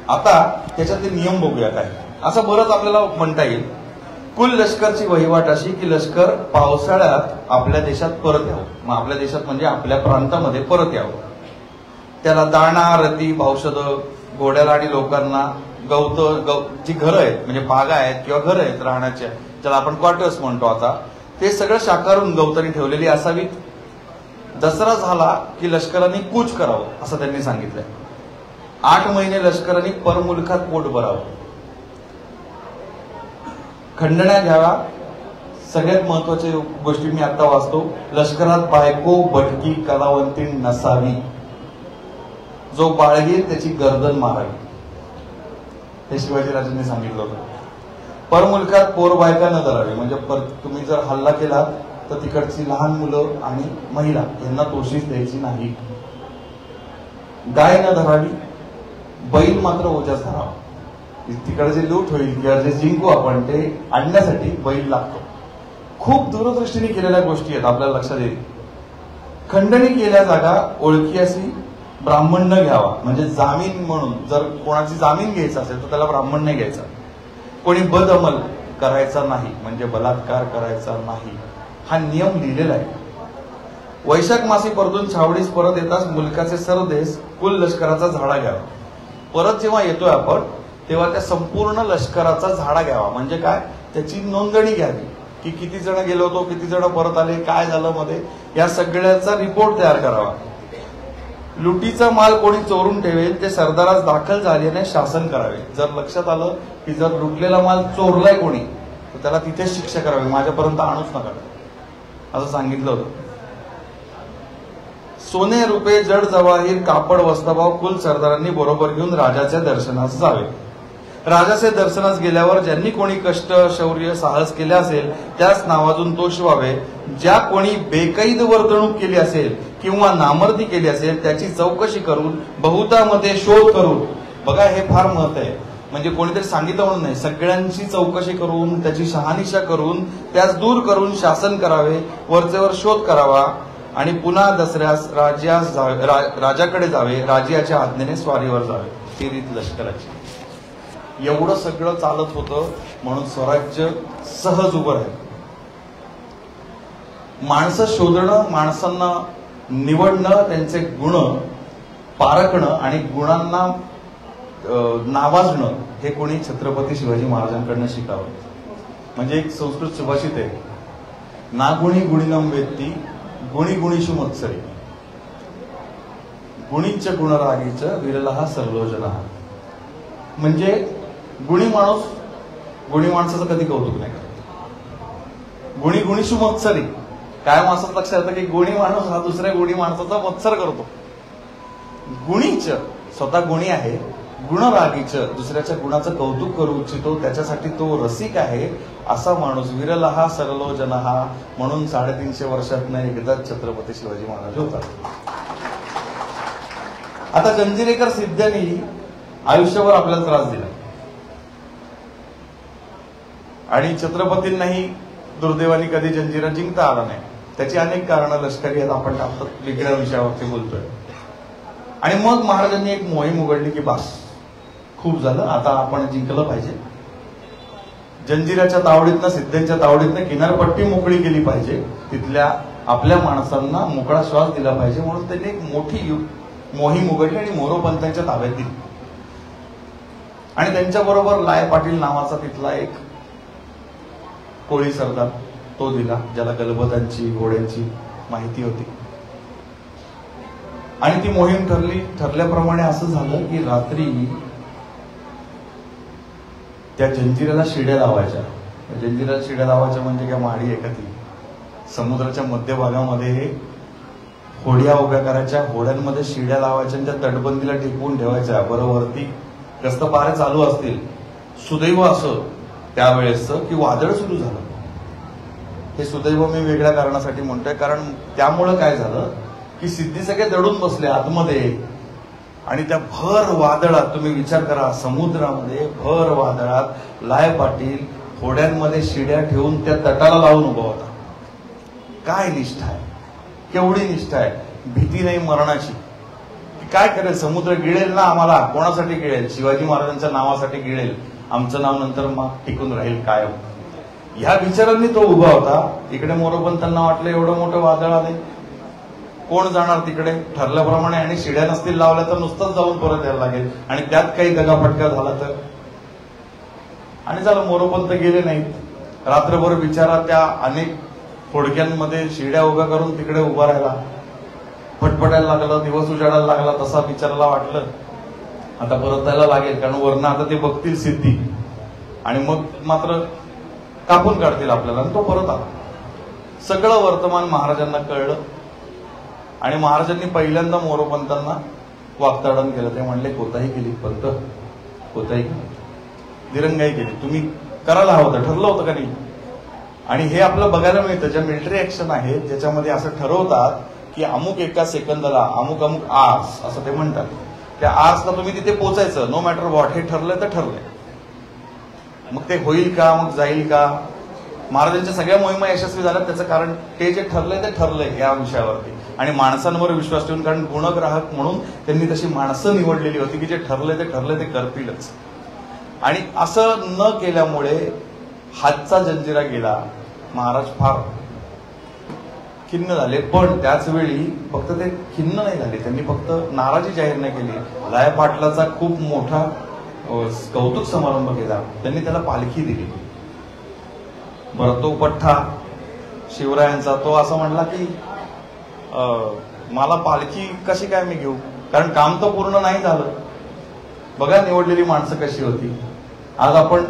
आता त्याच्यातले नियम बघूया काय. असं बरंच आपल्याला म्हणता येईल. कुल लष्करची वहिवाट अशी की लष्कर पावसाळ्यात आपल्या देशात परत यावं, मग आपल्या देशात म्हणजे आपल्या प्रांतामध्ये परत यावं. त्याला दाणा, रती, औषधं, घोड्याला आणि लोकांना जी घरं आहेत म्हणजे बागा आहेत किंवा घरं आहेत राहण्याच्या, ज्याला आपण क्वार्टर्स म्हणतो आता, ते सगळं शाकारून गवतानी ठेवलेली असावीत. दसरा झाला की लष्करांनी कूच करावं असं त्यांनी सांगितलंय. 8 महिने लष्करांनी परमुलखात पोट भरावं. खंडण्या घ्याव्या. सगळ्यात महत्वाच्या गोष्टी मी आता वाचतो. लष्करात बायको, भटकी, कलावंती नसावी. जो बाळगेल त्याची गर्दन मारावी, हे शिवाजीराजांनी सांगितलं होतं. परमुलखात पोर बायका न धरावी, म्हणजे तुम्ही जर हल्ला केला तर तिकडची लहान मुलं आणि महिला यांना तोशीच द्यायची नाही. गाय न धरावी. बैल मात्र ओझ्यास धरावा. तिकडे जे लूट होईल किंवा जे जिंकू आपण ते आणण्यासाठी बैल लागतो. खूप दूरदृष्टीने केलेल्या गोष्टी आहेत, आपल्याला लक्षात येईल. खंडणी केल्या जागा ओळखीयासी ब्राह्मण न घ्यावा, म्हणजे जामीन म्हणून जर कोणाची जामीन घ्यायचा असेल तर त्याला ब्राह्मण नाही घ्यायचा. कोणी बदअमल करायचा नाही, म्हणजे बलात्कार करायचा नाही, हा नियम लिहिलेला आहे. वैशाख मासी परतून छावडीस परत येताच मुलकाचे सरदेश कुल लष्कराचा झाडा घ्यावा. परत जेव्हा येतोय आपण तेव्हा त्या संपूर्ण लष्कराचा झाडा घ्यावा, म्हणजे काय, त्याची नोंदणी घ्यावी की किती जण गेलो होतो, किती जण परत आले, काय झालं मध्ये, या सगळ्याचा रिपोर्ट तयार करावा. लुटीचा माल कोणी चोरून ठेवेल ते सरदारास दाखल झाल्याने शासन करावे. जर लक्षात आलं की जर लुटलेला माल चोरलाय कोणी तर त्याला तिथेच शिक्षा करावी, माझ्यापर्यंत आणूच नका असं सांगितलं होतं. सोने, रुपये, जड जवाहीर, कापड, वस्त्रभाव कुल सरदारांनी बरोबर घेऊन राजाच्या दर्शनास जावे. राजाचे दर्शनास गेल्यावर ज्यांनी कोणी कष्ट, शौर्य, साहस केले असेल त्याच नावातून तो शिवावे. ज्या कोणी बेकायद वर्तणूक केली असेल किंवा नामर्दी केली असेल त्याची चौकशी करून बहुतामध्ये शोध करून, बघा हे फार महत्व आहे, म्हणजे कोणीतरी सांगितलं म्हणून नाही, सगळ्यांची चौकशी करून त्याची शहानिशा करून त्यास दूर करून शासन करावे, वरचेवर शोध करावा आणि पुन्हा दसऱ्यास राजाकडे जावे, राजाच्या आज्ञेने स्वारीवर जावे. ही रीत लष्कराची. एवढं सगळं चालत होतं म्हणून स्वराज्य सहज उभं राहील. माणसं शोधणं, माणसांना निवडणं, त्यांचे गुण पारखणं आणि गुणांना नावाजणं हे कोणी छत्रपती शिवाजी महाराजांकडनं शिकावं. म्हणजे एक संस्कृत सुभाषित आहे, ना गुणी गुणिनम वेत्ती गुणी गुणीषु मत्सरी, गुणीच गुणरागीच विरलहा सर्वजन. म्हणजे गुणी माणूस गुणी माणसाचं कधी कौतुक नाही करत. गुणी गुणीषु मत्सरी, काय माणसात लक्षात येतं की गुणी माणूस हा दुसऱ्या गुणी माणसाचा मत्सर करतो. गुणीच स्वतः गुणी आहे, गुणरागीच दुसऱ्याच्या गुणाचं कौतुक करू इच्छितो, त्याच्यासाठी तो रसिक आहे असा माणूस विरलहा सरलोजनहा. म्हणून 350 वर्षातनं एकदा छत्रपती शिवाजी महाराज होतात. आता जंजिरेकर सिद्ध्यांनी आयुष्यभर आपल्याला त्रास दिला आणि छत्रपतींनाही दुर्दैवाने कधी जंजिरा जिंकता आला नाही. त्याची अनेक कारणं लष्करी आहेत, आपण वेगळ्या विषयावरती बोलतोय. आणि मग महाराजांनी एक मोहीम उघडली की बास खूप झालं, आता आपण जिंकलं पाहिजे. जंजिराच्या तावडीतनं, सिद्ध्यांच्या तावडीतनं किनारपट्टी मोकळी केली पाहिजे, तिथल्या आपल्या माणसांना मोकळा श्वास दिला पाहिजे. म्हणून त्यांनी एक मोठी मोहीम उघडली आणि मोरोपंतांच्या ताब्यात दिली. आणि त्यांच्याबरोबर लाय पाटील नावाचा तिथला एक कोळी सरदार तो दिला, ज्याला गलबतांची, घोड्यांची माहिती होती. आणि ती मोहीम ठरल्याप्रमाणे असं झालं की रात्री त्या जंजिऱ्याला शिड्या लावायच्या. जंजिऱ्याला शिड्या लावायच्या म्हणजे काय माडी आहे का ती? समुद्राच्या मध्यभागामध्ये होड्या उभ्या करायच्या, होड्यांमध्ये शिड्या लावायच्या आणि त्या तटबंदीला टिकवून ठेवायच्या. बरोबरती गस्त पारे चालू असतील. सुदैव असं त्यावेळेस की वादळ सुरू झालं. हे सुदैव मी वेगळ्या कारणासाठी म्हणतोय, कारण त्यामुळं काय झालं की सिद्धी सगळे दडून बसले आतमध्ये. आणि त्या भर वादळात तुम्ही विचार करा, समुद्रामध्ये भर वादळात लाय पाटील होड्यांमध्ये शिड्या ठेवून त्या तटाला लावून उभा होता. काय निष्ठा आहे, केवढी निष्ठा आहे. भीती नाही मरणाची. काय करेल, समुद्र गिळेल ना आम्हाला, कोणासाठी गिळेल? शिवाजी महाराजांच्या नावासाठी गिळेल. आमचं नाव नंतर मग टिकून राहील कायम. ह्या विचारांनी तो उभा होता. इकडे मोरोपंतांना वाटलं एवढं मोठं वादळ आले, कोण जाणार तिकडे, ठरल्याप्रमाणे, आणि शिड्या नसतील लावल्या तर नुसतंच जाऊन परत यायला लागेल, आणि त्यात काही दगाफटका झाला तर. आणि झालं, मोरोपंत गेले नाहीत. रात्रभर बिचारा त्या अनेक फोडक्यांमध्ये शिड्या उभ्या करून तिकडे उभा राहिला. फटफटायला लागलं, दिवस उजाडायला लागला. तसा बिचाराला वाटलं आता परत जायला लागेल, कारण वरनं आता ते बघतील सिद्धी आणि मग मात्र कापून काढतील आपल्याला. आणि तो परत आला. सगळं वर्तमान महाराजांना कळलं आणि महाराजांनी पहिल्यांदा मोरोपंतांना वागताडण केलं. ते म्हणले, कोताही केली पंत, कोताही केली, दिरंगाई केली, तुम्ही करायला हवं होतं, ठरलं होतं का नाही? आणि हे आपलं बघायला मिळतं, ज्या मिलिटरी ऍक्शन आहेत ज्याच्यामध्ये असं ठरवतात की अमुक एका सेकंदाला अमुक अमुक आर्स असं ते म्हणतात, त्या आर्सला तुम्ही तिथे पोहोचायचं, नो मॅटर व्हॉट. हे ठरलंय तर ठरलंय. मग ते होईल का, मग जाईल का? महाराजांच्या सगळ्या मोहिमा यशस्वी झाल्या त्याचं कारण ते जे ठरलंय ते ठरलंय या विषयावरती. आणि माणसांवर विश्वास ठेवून, कारण गुणग्राहक म्हणून त्यांनी तशी माणसं निवडलेली होती की जे ठरलंय ते करतीलच. आणि असं न केल्यामुळे हातचा जंजिरा गेला. महाराज फार खिन्न झाले. पण त्याच वेळी फक्त ते खिन्न नाही झाले, त्यांनी फक्त नाराजी जाहीर नाही केली. लाय पाटलाचा खूप मोठा कौतुक समारंभ केला. त्यांनी त्याला पालखी दिली. बरं, तो पठ्ठा शिवरायांचा, तो असं म्हणला की मला पालखी कशी काय मी घेऊ, कारण काम तर पूर्ण नाही झालं. बघा निवडलेली माणसं कशी होती. आज आपण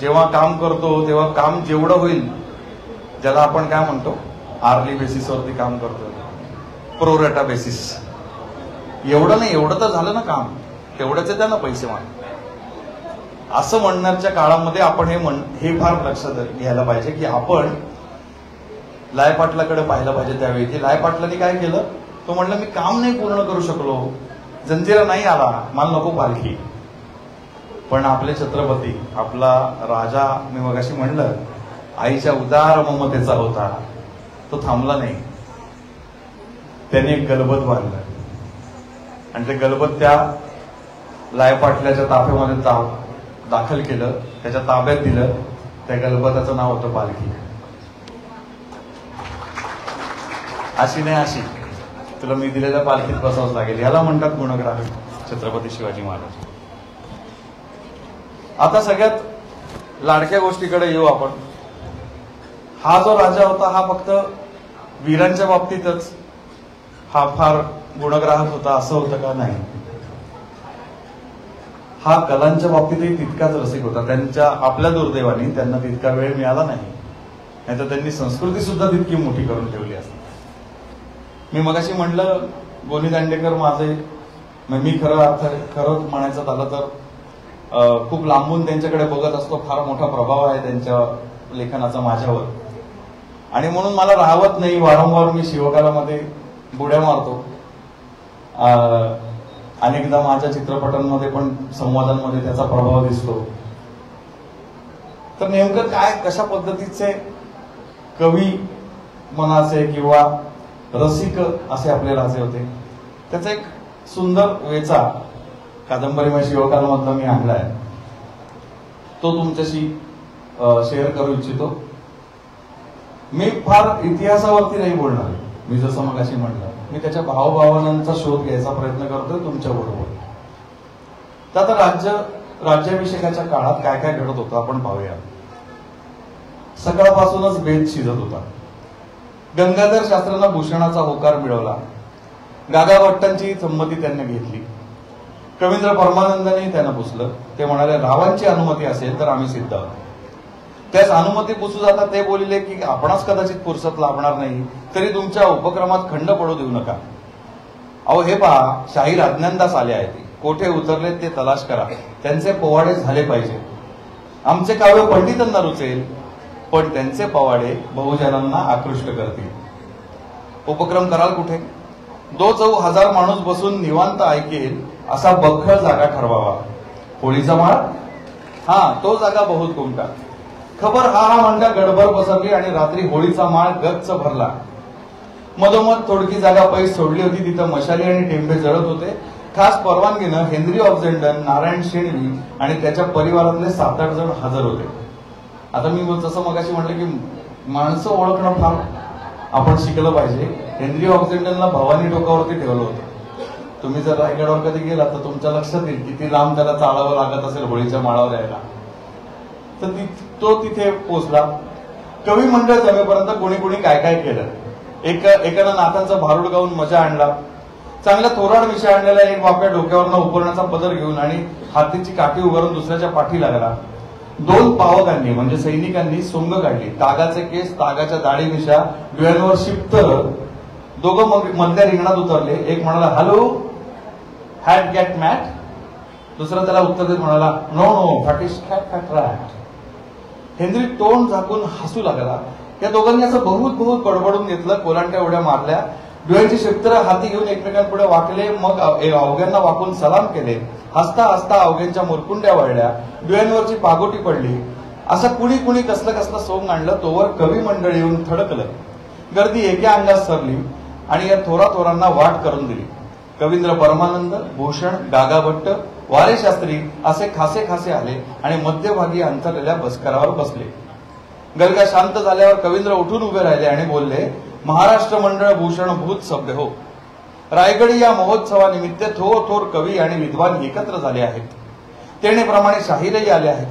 जेव्हा काम करतो तेव्हा काम जेवढं होईल, ज्याला आपण काय म्हणतो आर्ली बेसिसवरती काम करतो, प्रोरेटा बेसिस, एवढं नाही, एवढं तर झालं ना काम, तेवढ्याचे त्यांना पैसे माग, असं म्हणण्याच्या काळामध्ये आपण हे फार लक्षात घ्यायला पाहिजे की आपण लाय पाटलाकडे पाहिलं पाहिजे. त्यावेळी की लाय पाटलांनी काय केलं, तो म्हणलं मी काम नाही पूर्ण करू शकलो, जंजिरा नाही आला, मला नको पालखी. पण आपले छत्रपती, आपला राजा, मी मगाशी म्हणलं आईच्या उदार ममतेचा होता, तो थांबला नाही. त्याने एक गलबत बांधलं आणि ते गलबत त्या लाय पाटल्याच्या ताफ्यामध्ये दाखल केलं, त्याच्या ताब्यात दिलं. त्या गलबताचं नाव होतं पालखी. अशी नाही अशी, तुला मी दिलेल्या पालखीत बसावंच लागेल. याला म्हणतात गुणग्राहक छत्रपती शिवाजी महाराज. आता सगळ्यात लाडक्या गोष्टीकडे येऊ आपण. हा जो राजा होता हा फक्त वीरांच्या बाबतीतच हा फार गुणग्राहक होता असं होतं का? नाही. हा कलांच्या बाबतीतही तितकाच रसिक होता. त्यांच्या आपल्या दुर्दैवाने त्यांना तितका वेळ मिळाला नाही, नाहीतर त्यांनी संस्कृती सुद्धा तितकी मोठी करून ठेवली असते. मी मगाशी म्हणलं गोनी दांडेकर माझे, मी खरं म्हणायचं झालं तर खूप लांबून त्यांच्याकडे बघत असतो. फार मोठा प्रभाव आहे त्यांच्या लेखनाचा माझ्यावर, आणि म्हणून मला राहवत नाही. वारंवार मी शिवकालामध्ये बुड्या मारतो. अनेकदा माझ्या चित्रपटांमध्ये पण संवादांमध्ये त्याचा प्रभाव दिसतो. तर नेमकं काय, कशा पद्धतीचे कवी मनाचे किंवा रसिक असे आपले राजे होते, त्याचा एक सुंदर वेचा कादंबरीमय शिवकालमधला मी आणलाय, तो तुमच्याशी शेअर करू इच्छितो. मी फार इतिहासावरती नाही बोलणार. मी जसं मगाशी म्हणलं, मी त्याच्या भावभावनांचा शोध घ्यायचा प्रयत्न करतोय तुमच्या बरोबर. तर आता राज्याभिषेकाच्या काळात काय काय घडत होतं आपण पाहूया. सकाळपासूनच बेत शिजत होता. गंगाधर शास्त्र्यांना भूषणाचा होकार मिळवला. गागा भट्टांची संमती त्यांनी घेतली. कवींद्र परमानंदांनी त्यांना पुसलं. ते म्हणाले रावांची अनुमती असेल तर आम्ही सिद्ध आहोत. त्यास अनुमती पुसू जाता ते बोलले की आपणास कदाचित फुरसत लाभणार नाही, तरी तुमच्या उपक्रमात खंड पडू देऊ नका. अहो हे पहा, शाहीर अज्ञानदास आले आहेत, कोठे उतरले ते तलाश करा, त्यांचे पोवाडे झाले पाहिजे. आमचे काव्य पंडितांना रुचेल, पण त्यांचे पोवाडे बहुजनांना आकृष्ट करतील. उपक्रम कराल कुठे? 1000 माणूस बसून निवांत ऐकेल असा बखळ जागा ठरवावा. होळीचा माळ, हा तो जागा बहुत गुमटा. खबर हा म्हणता गडबड पसरली आणि रात्री होळीचा माळ गच्च भरला. मधोमध थोडकी जागा पैस सोडली होती, तिथं मशाली आणि टेंबे जळत होते. खास परवानगीनं हेनरी ऑक्झेंडन, नारायण शेणवी आणि त्याच्या परिवारातले 7-8 जण हजर होते. आता मी जसं मगाशी म्हटलं की माणसं ओळखणं फार आपण शिकलं पाहिजे. हेनरी ऑक्झेंडनला भवानी टोकावरती ठेवलं होतं. तुम्ही जर रायगडावर कधी गेला तर तुमच्या लक्षात येईल किती लांब त्याला चालावं लागत असेल होळीच्या माळावर यायला. तर तो तिथे पोहोचला. कवी मंडळ जमेपर्यंत कोणी कोणी काय काय केलं. एकानं नाथांचा भारुड गाऊन मजा आणला. चांगल्या तोराड विषय आणलेला एक बाप्या डोक्यावरनं उपरण्याचा पदर घेऊन आणि हातीची काठी उभारून दुसऱ्याच्या पाठी लागला. 2 पावकांनी म्हणजे सैनिकांनी सोंग काढली. तागाचे केस, तागाच्या दाढी मिशा, डोळ्यांवर शिप्त. दोघं मग मधल्या रिंगणात उतरले. एक म्हणाला, हॅलो, हॅट गॅट मॅट. दुसरा त्याला उत्तर देत म्हणाला, no no, fat is cat fat rat. Henry तोंड झाकून हसू लागला. या दोघांनी असं बहुत बडबडून घेतलं. कोलांट्या उड्या मारल्या. डोळ्याची शिप्तर हाती घेऊन एकमेकांपुढे वाकले. मग अवघ्यांना वाकून सलाम केले. हसता हसता अवघ्यांच्या मुरकुंड्या वळल्या. डोळ्यांवरची पागोटी पडली. असं कुणी कसलं सोंग आणलं. तोवर कवी मंडळ येऊन थडकलं. गर्दी एका अंगात सरली आणि या थोरांना वाट करून दिली. कवींद्र परमानंद, भूषण, गागाभट्ट, वारे शास्त्री असे खासे आले आणि मध्यभागी अंतरलेल्या बसकरावर बसले. गलगा शांत झाल्यावर कवींद्र उठून उभे राहिले आणि बोलले, महाराष्ट्र मंडळ भूषण भूत सभ्य हो. रायगडी या महोत्सवानिमित्त थोर कवी आणि विद्वान एकत्र झाले आहेत. तेणेप्रमाणे शाहीरही आले आहेत.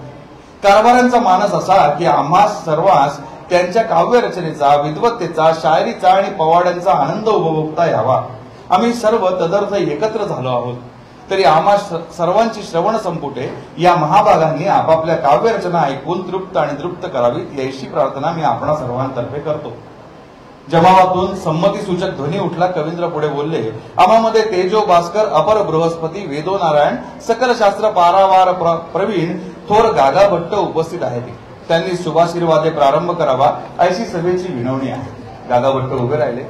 कारभारांचा मानस असा की आम्हा सर्वांस त्यांच्या काव्य रचनेचा, विद्वत्तेचा, शायरीचा आणि पवाड्यांचा आनंद उपभोगता यावा. आम्ही सर्व तदर्थ एकत्र झालो आहोत. तरी आम्हा सर्वांची श्रवण संपुटे या महाभागांनी आपापल्या काव्यरचना ऐकून तृप्त आणि तृप्त करावीत याची प्रार्थना मी आपणा सर्वांतर्फे करतो. जमावातून संमती सूचक ध्वनी उठला. कवींद्र पुढे बोलले, आम्हामध्ये तेजो भास्कर, अपर बृहस्पती, वेदो नारायण, सकल शास्त्र पारावार प्रवीण, थोर गागाभट्ट उपस्थित आहेत. त्यांनी शुभाशीर्वादे प्रारंभ करावा अशी सभेची विनवणी आहे. गागाभट्ट उभे राहिले.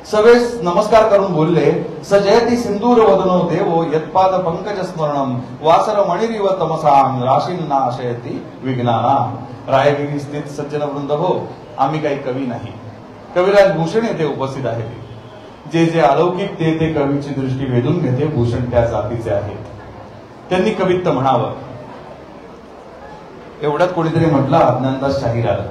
सभेस नमस्कार करून बोलले, सजयती सिंदूर वदनो देवो यत्पाद पंकज स्मरणम वासर मणिरिव तमसाम राशीन नाशयती विघ्नानाम. रायगिरी स्थित सज्जन वृंद हो, आम्ही काही कवी नाही. कविराज भूषण येथे उपस्थित आहेत. जे अलौकिक ते कवीची दृष्टी वेधून घेते. भूषण त्या जातीचे आहेत. त्यांनी कवित्व म्हणावं. एवढ्यात कोणीतरी म्हटलं, अज्ञानदास शाहीर आला.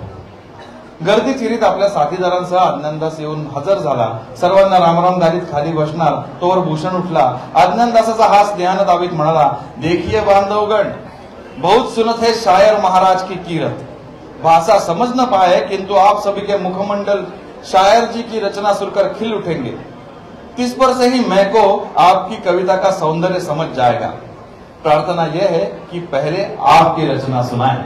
गर्दी चिरीत आपल्या साथीदारांसह अज्ञानदास येऊन हजर झाला. सर्वांना रामराम दारीत खाली बसणार तोवर भूषण उठला. अज्ञानदासाचा हा स्नेहानं दावीत म्हणाला, देखिए बांधवगण, बहुत सुनत है शायर महाराज की कीरत. भाषा समझ न पाए किंतु आप सभी के मुखमंडल शायर जी की रचना सुनकर खिल उठेंगे. तिस पर से ही मैं को आपकी कविता का सौंदर्य समझ जाएगा. प्रार्थना यह है कि पहले आपकी रचना सुनाएं.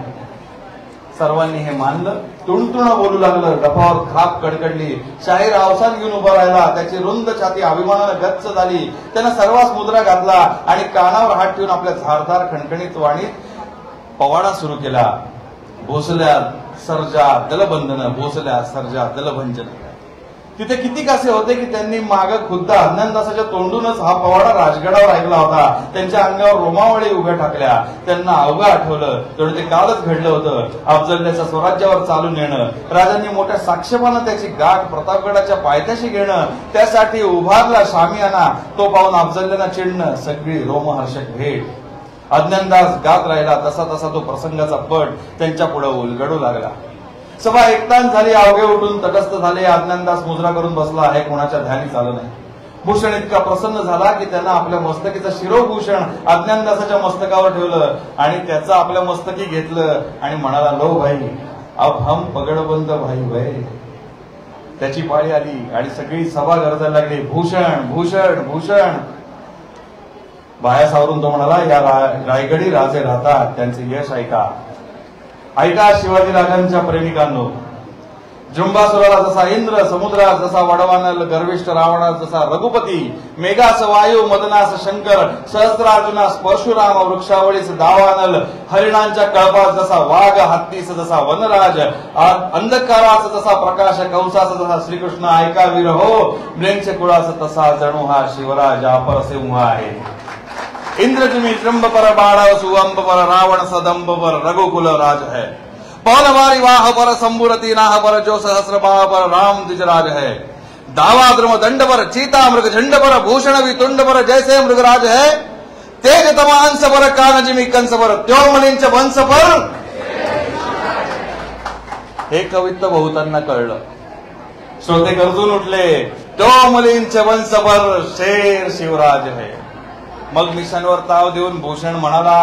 सर्वांनी हे मानलं. तुणतुण बोलू लागलं. डफावर थाप कडकडली. शाहीर अवसान घेऊन उभा राहिला. त्याची रुंद छाती अभिमानानं गच्च झाली. त्यानं सर्वांस मुद्रा घातला आणि कानावर हात ठेवून आपल्या झारदार खणखणीत वाणीत पवाडा सुरू केला. भोसल्या सर्जा दलबंधन, भोसल्या सर्जा दलभंजन. तिथे किती कासे होते की त्यांनी माग खुद्द अज्ञानदासाच्या तोंडूनच हा पवाडा राजगडावर ऐकला होता. त्यांच्या अंगावर रोमावळी उभ्या टाकल्या. त्यांना अवघं आठवलं तेवढं ते कालच घडलं होतं. अफजलच्या स्वराज्यावर चालून येणं, राजांनी मोठ्या साक्षेपानं त्याची गाठ प्रतापगडाच्या पायथ्याशी घेणं, त्यासाठी उभारला शामियाना. तो पाहून अफजलना चिडणं, सगळी रोमहर्षक भेट. अज्ञानदास गात राहिला. तसा तो प्रसंगाचा पट त्यांच्या पुढे उलगडू लागला. सभा एकतान झाली. अवघे उठून तटस्थ झाले. अज्ञानदास मुजरा करून बसला आहे. कोणाच्या ध्यानी चालू नाही. भूषण इतका प्रसन्न झाला की त्यानं आपल्या मस्तकीचं शिरोभूषण अज्ञानदासाच्या मस्तकावर ठेवलं आणि त्याचं आपल्या मस्तकी घेतलं आणि म्हणाला, लो भाई, अब हम पगडबंद भाई वय. त्याची पाळी आली आणि सगळी सभा गरजायला लागली, भूषण भूषण भूषण. बाया सावरून तो म्हणाला, या रायगडी राजे राहतात, त्यांचे यश ऐका. ऐका शिवाजी राजांच्या प्रेमिकांनो, जृंभासुराला जसा इंद्र, समुद्रास जसा वडवानल, गर्विष्ठ रावणास जसा रघुपती, मेघास वायू, मदनास शंकर, सहस्रार्जुनास परशुराम, वृक्षावळीस दावानल, हरिणांच्या कळपास जसा वाघ, हत्तीस जसा वनराज, अंधकारास जसा प्रकाश, कंसास जसा श्रीकृष्ण, ऐका वीर हो ब्रेंचे कुळास तसा जणू हा शिवराज अपर सिंह आहे. इंद्रजिमी जृंभ पर बाढ़, सुअंब पर रावण, सदंब पर रघुकुल राज है. पवन वारी वाह पर संबुरती नाह पर, जो सहस्र बाह पर राम द्विजराज है. दावा द्रुम दंड पर, चीता मृग झंड पर, भूषण वितुंड पर, जैसे मृगराज है. तेज तमा अंश पर, कान जिमी कंस पर, त्यो मलिंच वंश पर. हे कवित्व बहुतांना कळलं. श्रोते गरजून उठले. त्यो मलिंच वंश पर शेर शिवराज है. मग मिशनवर ताव देऊन भूषण म्हणाला,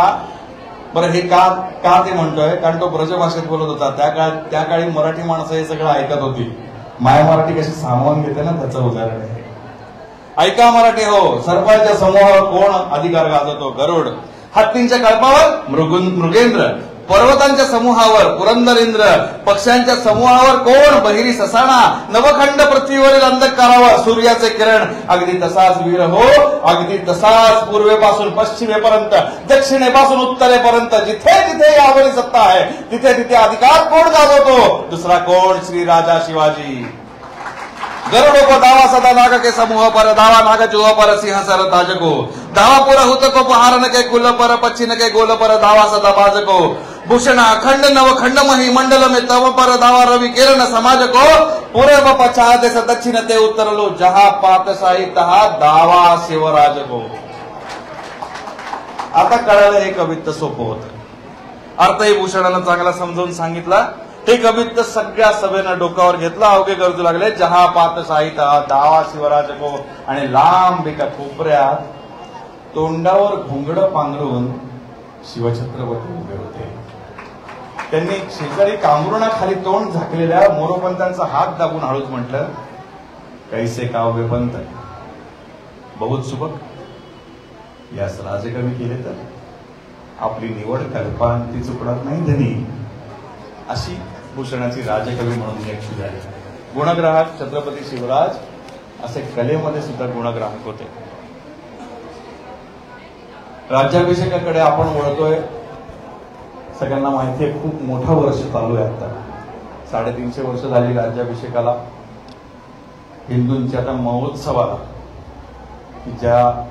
बरं हे का ते म्हणतोय, कारण तो ब्रजभाषेत बोलत होता. त्या काळी मराठी माणसं हे सगळं ऐकत होती. माय मराठी कशी सामावून घेते ना, त्याचं उदाहरण आहे. ऐका मराठी हो, सर्पांच्या समूहावर कोण अधिकार गाजवतो? गरुड. हत्तींच्या कळपावर मृगेंद्र, पर्वतांच्या समूहावर पुरंदरेंद्र, पक्ष्यांच्या समूहावर कोण? बहिरी ससाणा. नवखंड पृथ्वीवरील अंधकारावर सूर्याचे किरण. अगदी तसाच वीर हो, अगदी तसाच पूर्वेपासून पश्चिमेपर्यंत, दक्षिणेपासून उत्तरेपर्यंत जिथे जिथे यावरी सत्ता आहे तिथे तिथे अधिकार कोण गाजवतो? दुसरा कोण? श्री राजा शिवाजी. गरुडो को दावा सदा नाग के समूह पर, दावा नाग चूह पर, सिंह सर ताज को. दावा पुर हुत को पहारन के कुल पर, पच्छिन के गोल पर, दावा सदा बाज को. भूषण अखंड नवखंड मही मंडल में तव पर, दावा रवि किरण समाज को. पूर्व पश्चात देश दक्षिण ते उत्तर लो, जहा पातशाही तहा दावा शिवराज को. आता कळायला हे कवित्व सोपं होतं. अर्थही भूषणानं चांगला समजावून सांगितला. हे कवित्व सगळ्या सभेनं डोक्यावर घेतलं. अवघे गरजू लागले. जहा पातशाही तहा दावा शिवराज को. आणि लांब एका कोपऱ्यात तोंडावर घुंगडं पांघरून शिवछत्रपती उभे होते. त्यांनी शेजारी कांबरुणाखाली तोंड झाकलेल्या मोरोपंतांचा हात दाबून हळूच म्हटलं, कैसे काव्य पंत बहुत सुबक. यास राजे कमी केले तर आपली निवड कल्पांती चुकणार नाही धनी. अशी भूषणाची राजकवी म्हणून व्याख्या झाली. गुणग्राहक छत्रपती शिवराज असे कलेमध्ये सुद्धा गुणग्राहक होते. राज्याभिषेकाकडे आपण वळतोय. सगळ्यांना माहिती आहे, खूप मोठा वर्ष चालू आहे. आता 350 वर्ष झाली राज्याभिषेकाला. हिंदूंच्या आता महोत्सवाला, की ज्या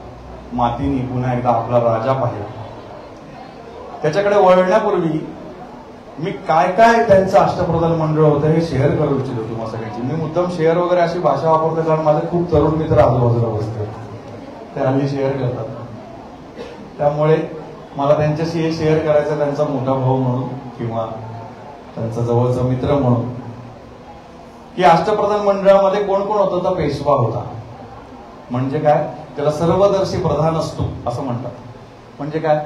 मातीने पुन्हा एकदा आपला राजा पाहिला. त्याच्याकडे वळण्यापूर्वी मी काय काय त्यांचं अष्टप्रधान मंडळ होतं हे शेअर करू इच्छितो तुम्हा सगळ्यांची. मी मुद्दाम शेअर वगैरे अशी भाषा वापरतो कारण माझे खूप तरुण मित्र आजूबाजूला बसते, ते हल्ली शेअर करतात. त्यामुळे मला त्यांच्याशी हे शेअर करायचं, त्यांचा मोठा भाऊ म्हणून किंवा त्यांचा जवळचा मित्र म्हणून, की अष्टप्रधान मंडळामध्ये कोण कोण होतं? तर पेशवा होता. म्हणजे काय? त्याला सर्वदर्शी प्रधान असतो असं म्हणतात. म्हणजे काय?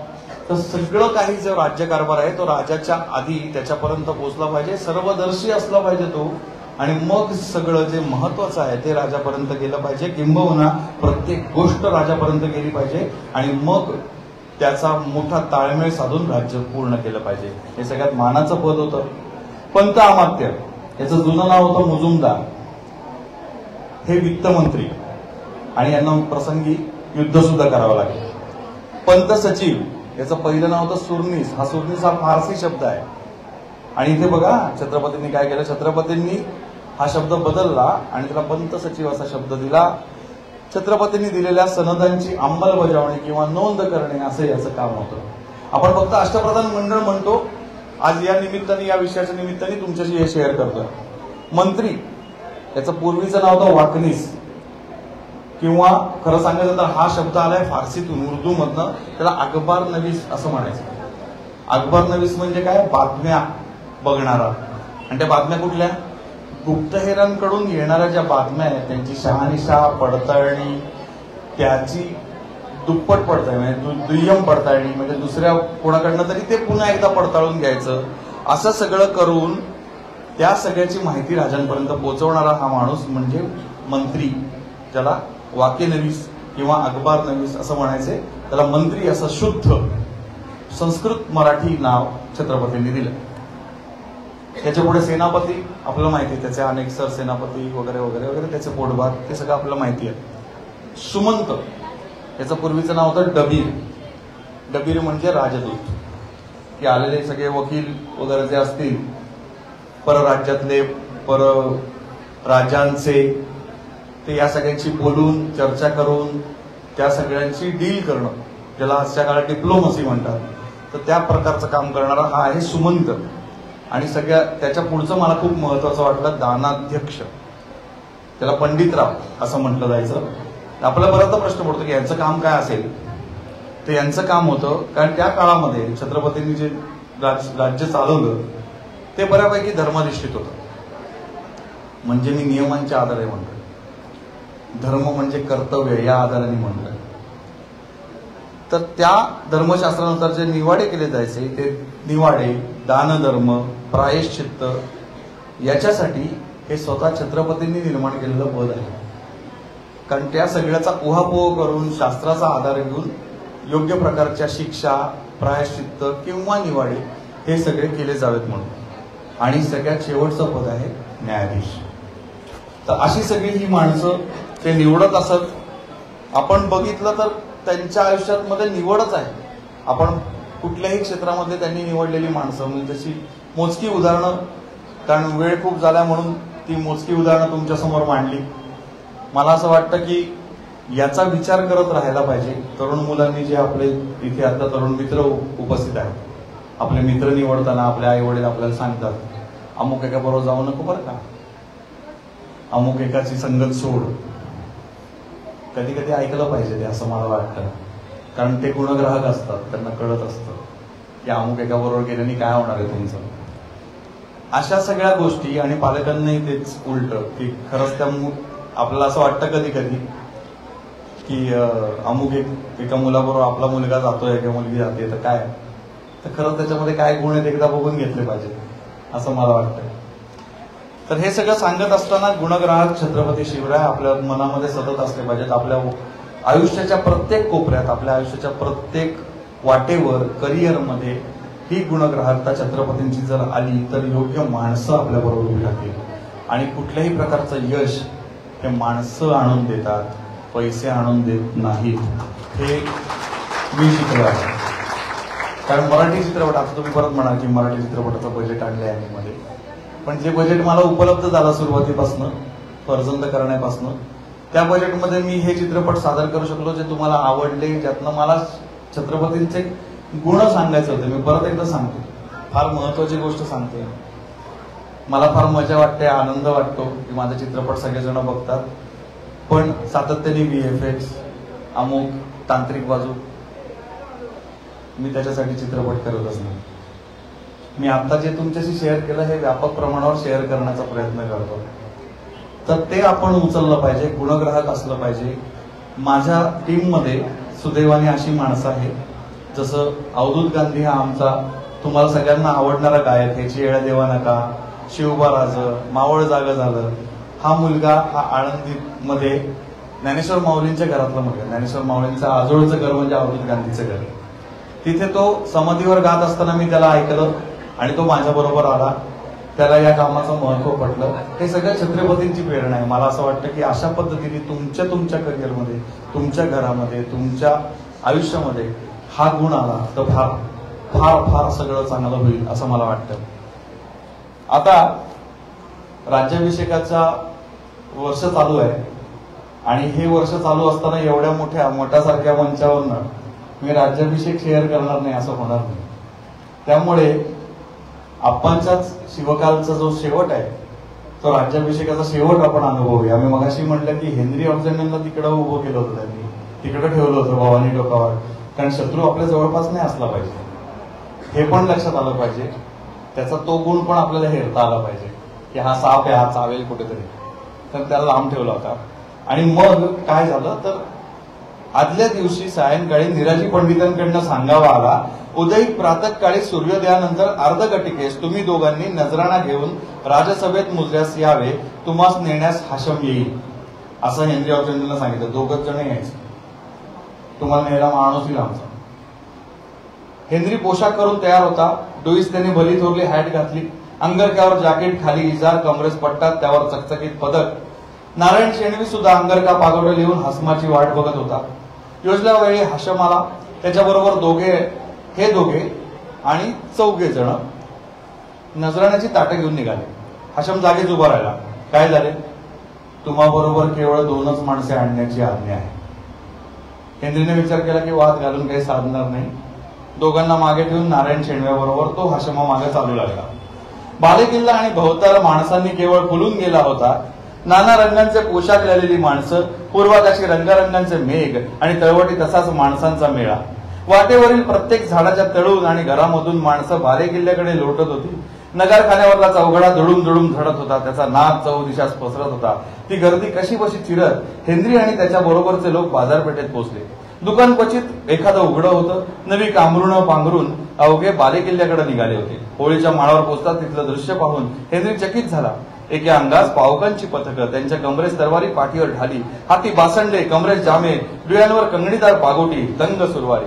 तर सगळं काही जो राज्यकारभार आहे तो राजाच्या आधी त्याच्यापर्यंत पोहोचला पाहिजे, सर्वदर्शी असला पाहिजे तो, आणि मग सगळं जे महत्वाचं आहे ते राजापर्यंत गेलं पाहिजे. किंबहुना प्रत्येक गोष्ट राजापर्यंत गेली पाहिजे आणि मग त्याचा मोठा ताळमेळ साधून राज्य पूर्ण केलं पाहिजे. हे सगळ्यात मानाचं पद होतं. पंत अमात्य, याचं जुनं नाव होतं मुजुमदार. हे वित्तमंत्री आणि यांना प्रसंगी युद्ध सुद्धा करावं लागेल. पंत सचिव, याचं पहिलं नाव होतं सुरनीस. हा सुरनीस हा फारसी शब्द आहे. आणि इथे बघा छत्रपतींनी काय केलं, छत्रपतींनी हा शब्द बदलला आणि त्याला पंत सचिव असा शब्द दिला. छत्रपतींनी दिलेल्या सनदांची अंमलबजावणी किंवा नोंद करणे असं याचं काम होतं. आपण फक्त अष्टप्रधान मंडळ म्हणतो. आज या निमित्ताने, या विषयाच्या निमित्ताने तुमच्याशी हे शेअर करतोय. मंत्री, याचं पूर्वीचं नाव होतं वाकनीस, किंवा खरं सांगायचं तर हा शब्द आलाय फारसीतून, उर्दू मधनं. त्याला अखबार नवीस असं म्हणायचं. अखबार नवीस म्हणजे काय? बातम्या बघणारा. आणि त्या बातम्या कुठल्या? गुप्तहेरांकडून येणाऱ्या ज्या बातम्या आहेत त्यांची शहानिशा, पडताळणी, त्याची दुप्पट पडताळणी म्हणजे दुय्यम पडताळणी, म्हणजे दुसऱ्या कोणाकडनं तरी ते पुन्हा एकदा पडताळून घ्यायचं. असं सगळं करून त्या सगळ्याची माहिती राजांपर्यंत पोहोचवणारा हा माणूस म्हणजे मंत्री, ज्याला वाक्यनवीस किंवा अखबार नवीस असं म्हणायचे. त्याला मंत्री असं शुद्ध संस्कृत मराठी नाव छत्रपतींनी दिलं. त्याच्या पुढे सेनापती आपल्याला माहिती आहे, त्याचे अनेक सर सेनापती वगैरे वगैरे वगैरे, त्याचे पोटभार ते सगळं आपल्याला माहिती आहे. सुमंत याचं पूर्वीचं नाव होतं डबीर. डबीर म्हणजे राजदूत, की आलेले सगळे वकील वगैरे जे असतील परराज्यातले, पर राज्यांचे, ते या सगळ्यांची बोलून चर्चा करून त्या सगळ्यांची डील करणं, ज्याला आजच्या काळात डिप्लोमसी म्हणतात, तर त्या प्रकारचं काम करणारा हा आहे सुमंत. आणि सगळ्या त्याच्या पुढचं मला खूप महत्वाचं वाटलं, दानाध्यक्ष. त्याला पंडितराव असं म्हटलं जायचं. आपल्याला बराचसा प्रश्न पडतो की यांचं काम काय असेल. तर यांचं काम होतं, कारण त्या काळामध्ये छत्रपतींनी जे राज्य चालवलं ते बऱ्यापैकी धर्माधिष्ठित होतं. म्हणजे मी नियमांच्या आधारे म्हणतोय, धर्म म्हणजे कर्तव्य या आधाराने म्हणतोय. तर त्या धर्मशास्त्रानुसार जे निवाडे केले जायचे, ते निवाडे, दानधर्म, प्रायश्चित्त याच्यासाठी हे स्वतः छत्रपतींनी निर्माण केलेलं पद आहे. कारण त्या सगळ्याचा उहापोह करून शास्त्राचा आधार घेऊन योग्य प्रकारच्या शिक्षा, प्रायश्चित्त किंवा निवाडे हे सगळे केले जावेत म्हणून. आणि सगळ्यात शेवटचं पद आहे न्यायाधीश. तर अशी सगळी ही माणसं ते निवडत असत. आपण बघितलं तर त्यांच्या आयुष्यात निवडच आहे. आपण कुठल्याही क्षेत्रामध्ये त्यांनी निवडलेली माणसं, म्हणजे जशी मोजकी उदाहरणं, कारण वेळ खूप झाला म्हणून ती मोजकी उदाहरणं तुमच्या समोर मांडली. मला असं वाटतं की याचा विचार करत राहायला पाहिजे. तरुण मुलांनी जे आपले इथे आता तरुण मित्र उपस्थित आहेत, आपले मित्र निवडताना आपले आई वडील आपल्याला सांगतात, अमुक एका बरोबर जाऊ नको बरं का, अमुक एकाची संगत सोड. कधी कधी ऐकलं पाहिजे ते, असं मला वाटतं. कारण ते गुणग्राहक असतात, त्यांना कळत असतं की अमुक एका बरोबर गेल्याने काय होणार आहे तुमचं. अशा सगळ्या गोष्टी. आणि पालकांनाही तेच उलट, की खरंच त्या आपल्याला असं वाटतं कधी कधी की अमुक एका मुलाबरोबर आपला मुलगा जातोय किंवा मुलगी जाते, तर काय, तर खरंच त्याच्यामध्ये काय गुण आहेत एकदा बघून घेतले पाहिजे, असं मला वाटतं. तर हे सगळं सांगत असताना गुणग्राहक छत्रपती शिवराय आपल्या मनामध्ये सतत असले पाहिजेत. आपल्या आयुष्याच्या प्रत्येक कोपऱ्यात, आपल्या आयुष्याच्या प्रत्येक वाटेवर, करिअरमध्ये ही गुणग्राहकता छत्रपतींची जर आली तर योग्य माणसं आपल्या बरोबर उभी राहतील. आणि कुठल्याही प्रकारचं यश हे माणसं आणून देतात, पैसे आणून देत नाहीत. हे मी शिकलो आहे. कारण मराठी चित्रपट, आता तुम्ही परत म्हणाल की मराठी चित्रपटाचं बजेट आणलंय ॲनिमध्ये, पण जे बजेट मला उपलब्ध झालं सुरुवातीपासून, फर्जंद करण्यापासून, त्या बजेटमध्ये मी हे चित्रपट सादर करू शकलो जे तुम्हाला आवडले, ज्यातनं मला छत्रपतींचे गुण सांगायचे होते. मी परत एकदा सांगतो, फार महत्वाची गोष्ट सांगते. मला फार मजा वाटते, आनंद वाटतो की माझा चित्रपट सगळेजण बघतात, पण सातत्याने VFX, अमुक तांत्रिक बाजू, मी त्याच्यासाठी चित्रपट करतच नाही. मी आता जे तुमच्याशी शेअर केलं हे व्यापक प्रमाणावर शेअर करण्याचा प्रयत्न करतो. तर ते आपण उचललं पाहिजे, गुणग्राहक असलं पाहिजे. माझ्या टीममध्ये सुदैवाने अशी माणसं आहेत, जसं अवधूत गांधी हा आमचा तुम्हाला सगळ्यांना आवडणारा गायक, ह्याची येळा देवा नका, शिवबा राज, मावळ जाग झालं. हा मुलगा हा आळंदीमध्ये ज्ञानेश्वर माऊलींच्या घरातला मुलगा. ज्ञानेश्वर माऊलींचं आजोळचं घर म्हणजे अवधूत गांधीचं घर. तिथे तो समाधीवर गात असताना मी त्याला ऐकलं आणि तो माझ्या बरोबर आला. त्याला या कामाचं महत्व पटलं. हे सगळ्या छत्रपतींची प्रेरणा आहे. मला असं वाटतं की अशा पद्धतीने तुमच्या करिअरमध्ये, तुमच्या घरामध्ये, तुमच्या आयुष्यामध्ये हा गुण आला तर फार फार फार सगळं चांगलं होईल असं मला वाटतं. आता राज्याभिषेकाचा वर्ष चालू आहे आणि हे वर्ष चालू असताना एवढ्या मोठ्या मठासारख्या मंचावरनं मी राज्याभिषेक शेअर करणार नाही असं होणार नाही. त्यामुळे आपणच्याच शिवकालचा जो शेवट आहे तो राज्याभिषेकाचा शेवट आपण अनुभवूया. मी मगाशी म्हटलं की हेनरी ऑक्झेंडरला तिकडं उभं केलं होतं, त्यांनी तिकडं ठेवलं होतं भवानी टोकावर, कारण शत्रू आपल्या जवळपास नाही असला पाहिजे. हे पण लक्षात आलं पाहिजे. त्याचा तो गुण पण आपल्याला हेरता आला पाहिजे की हा साप आहे, हा चावेल कुठेतरी, तर त्याला लांब ठेवला होता. आणि मग काय झालं तर आदल्या दिवशी सायंकाळी निराजी पंडितांकडनं सांगावा आला, उदयिक प्रातःकाळी सूर्योदयानंतर अर्धघटिकेस तुम्ही दोघांनी नजराणा घेऊन राजसभेत मुजऱ्यास यावे, तुम्हास नेण्यास हाशम येईल, असं हेनरी ऑक्झेंडरला सांगितलं. दोघच जण यायचे, तुम्हाला न्यायला माणूस येईल आमचा. हेनरी पोशाख करून तयार होता. डोईस त्याने भली थोरली हॅट घातली अंगरख्यावर जॅकेट, खाली इजार, कमरेस पट्टा, त्यावर चकचकीत पदक. नारायण शेणवी सुद्धा अंगरखा पागोटे लिहून हसमाची वाट बघत होता. योजल्या वेळी हाशम आला. त्याच्याबरोबर हे दोघे आणि 4 जण नजराण्याची ताटं घेऊन निघाले. हाशम जागेच उभा राहिला. काय झाले? तुम्हाबरोबर केवळ 2च माणसे आणण्याची आज्ञा आहे. हेनरीने विचार केला की वाद घालून काही साधणार नाही. दोघांना मागे ठेवून नारायण शेणव्याबरोबर तो हाशमा मागे चालू लागला. बालेकिल्ला आणि भोवताल माणसांनी केवळ फुलून गेला होता. नाना रंगांचे पोशाख घालेली माणसं, पूर्वाकाशी रंगारंगांचे मेघ आणि तळवटी तसाच माणसांचा मेळा. वाटेवरील प्रत्येक झाडाच्या तळून आणि घरामधून माणसं बालेकिल्ल्याकडे लोटत होती. नगरखान्यावरला चौघडा दुडूम दुडूम झडत होता. त्याचा नाद 4 दिशास पसरत होता. ती गर्दी कशी बशी चिरत हेनरी आणि त्याच्या बरोबरचे लोक बाजारपेठेत पोहोचले. दुकान क्वचित एखादं उघडं होतं. नवी कांबरुणं पांघरून अवघे बालेकिल्ल्याकडे निघाले होते. होळीच्या माळावर पोहोचतात तिथलं दृश्य पाहून हेनरी चकित झाला. एके अंगास पावकांची पथकं, त्यांच्या कमरेस तरवारी, पाठीवर ढाली, हाती बासंडे, कमरेस जामे, डोळ्यांवर कंगणीदार पागोटी, तंग सुरवारी.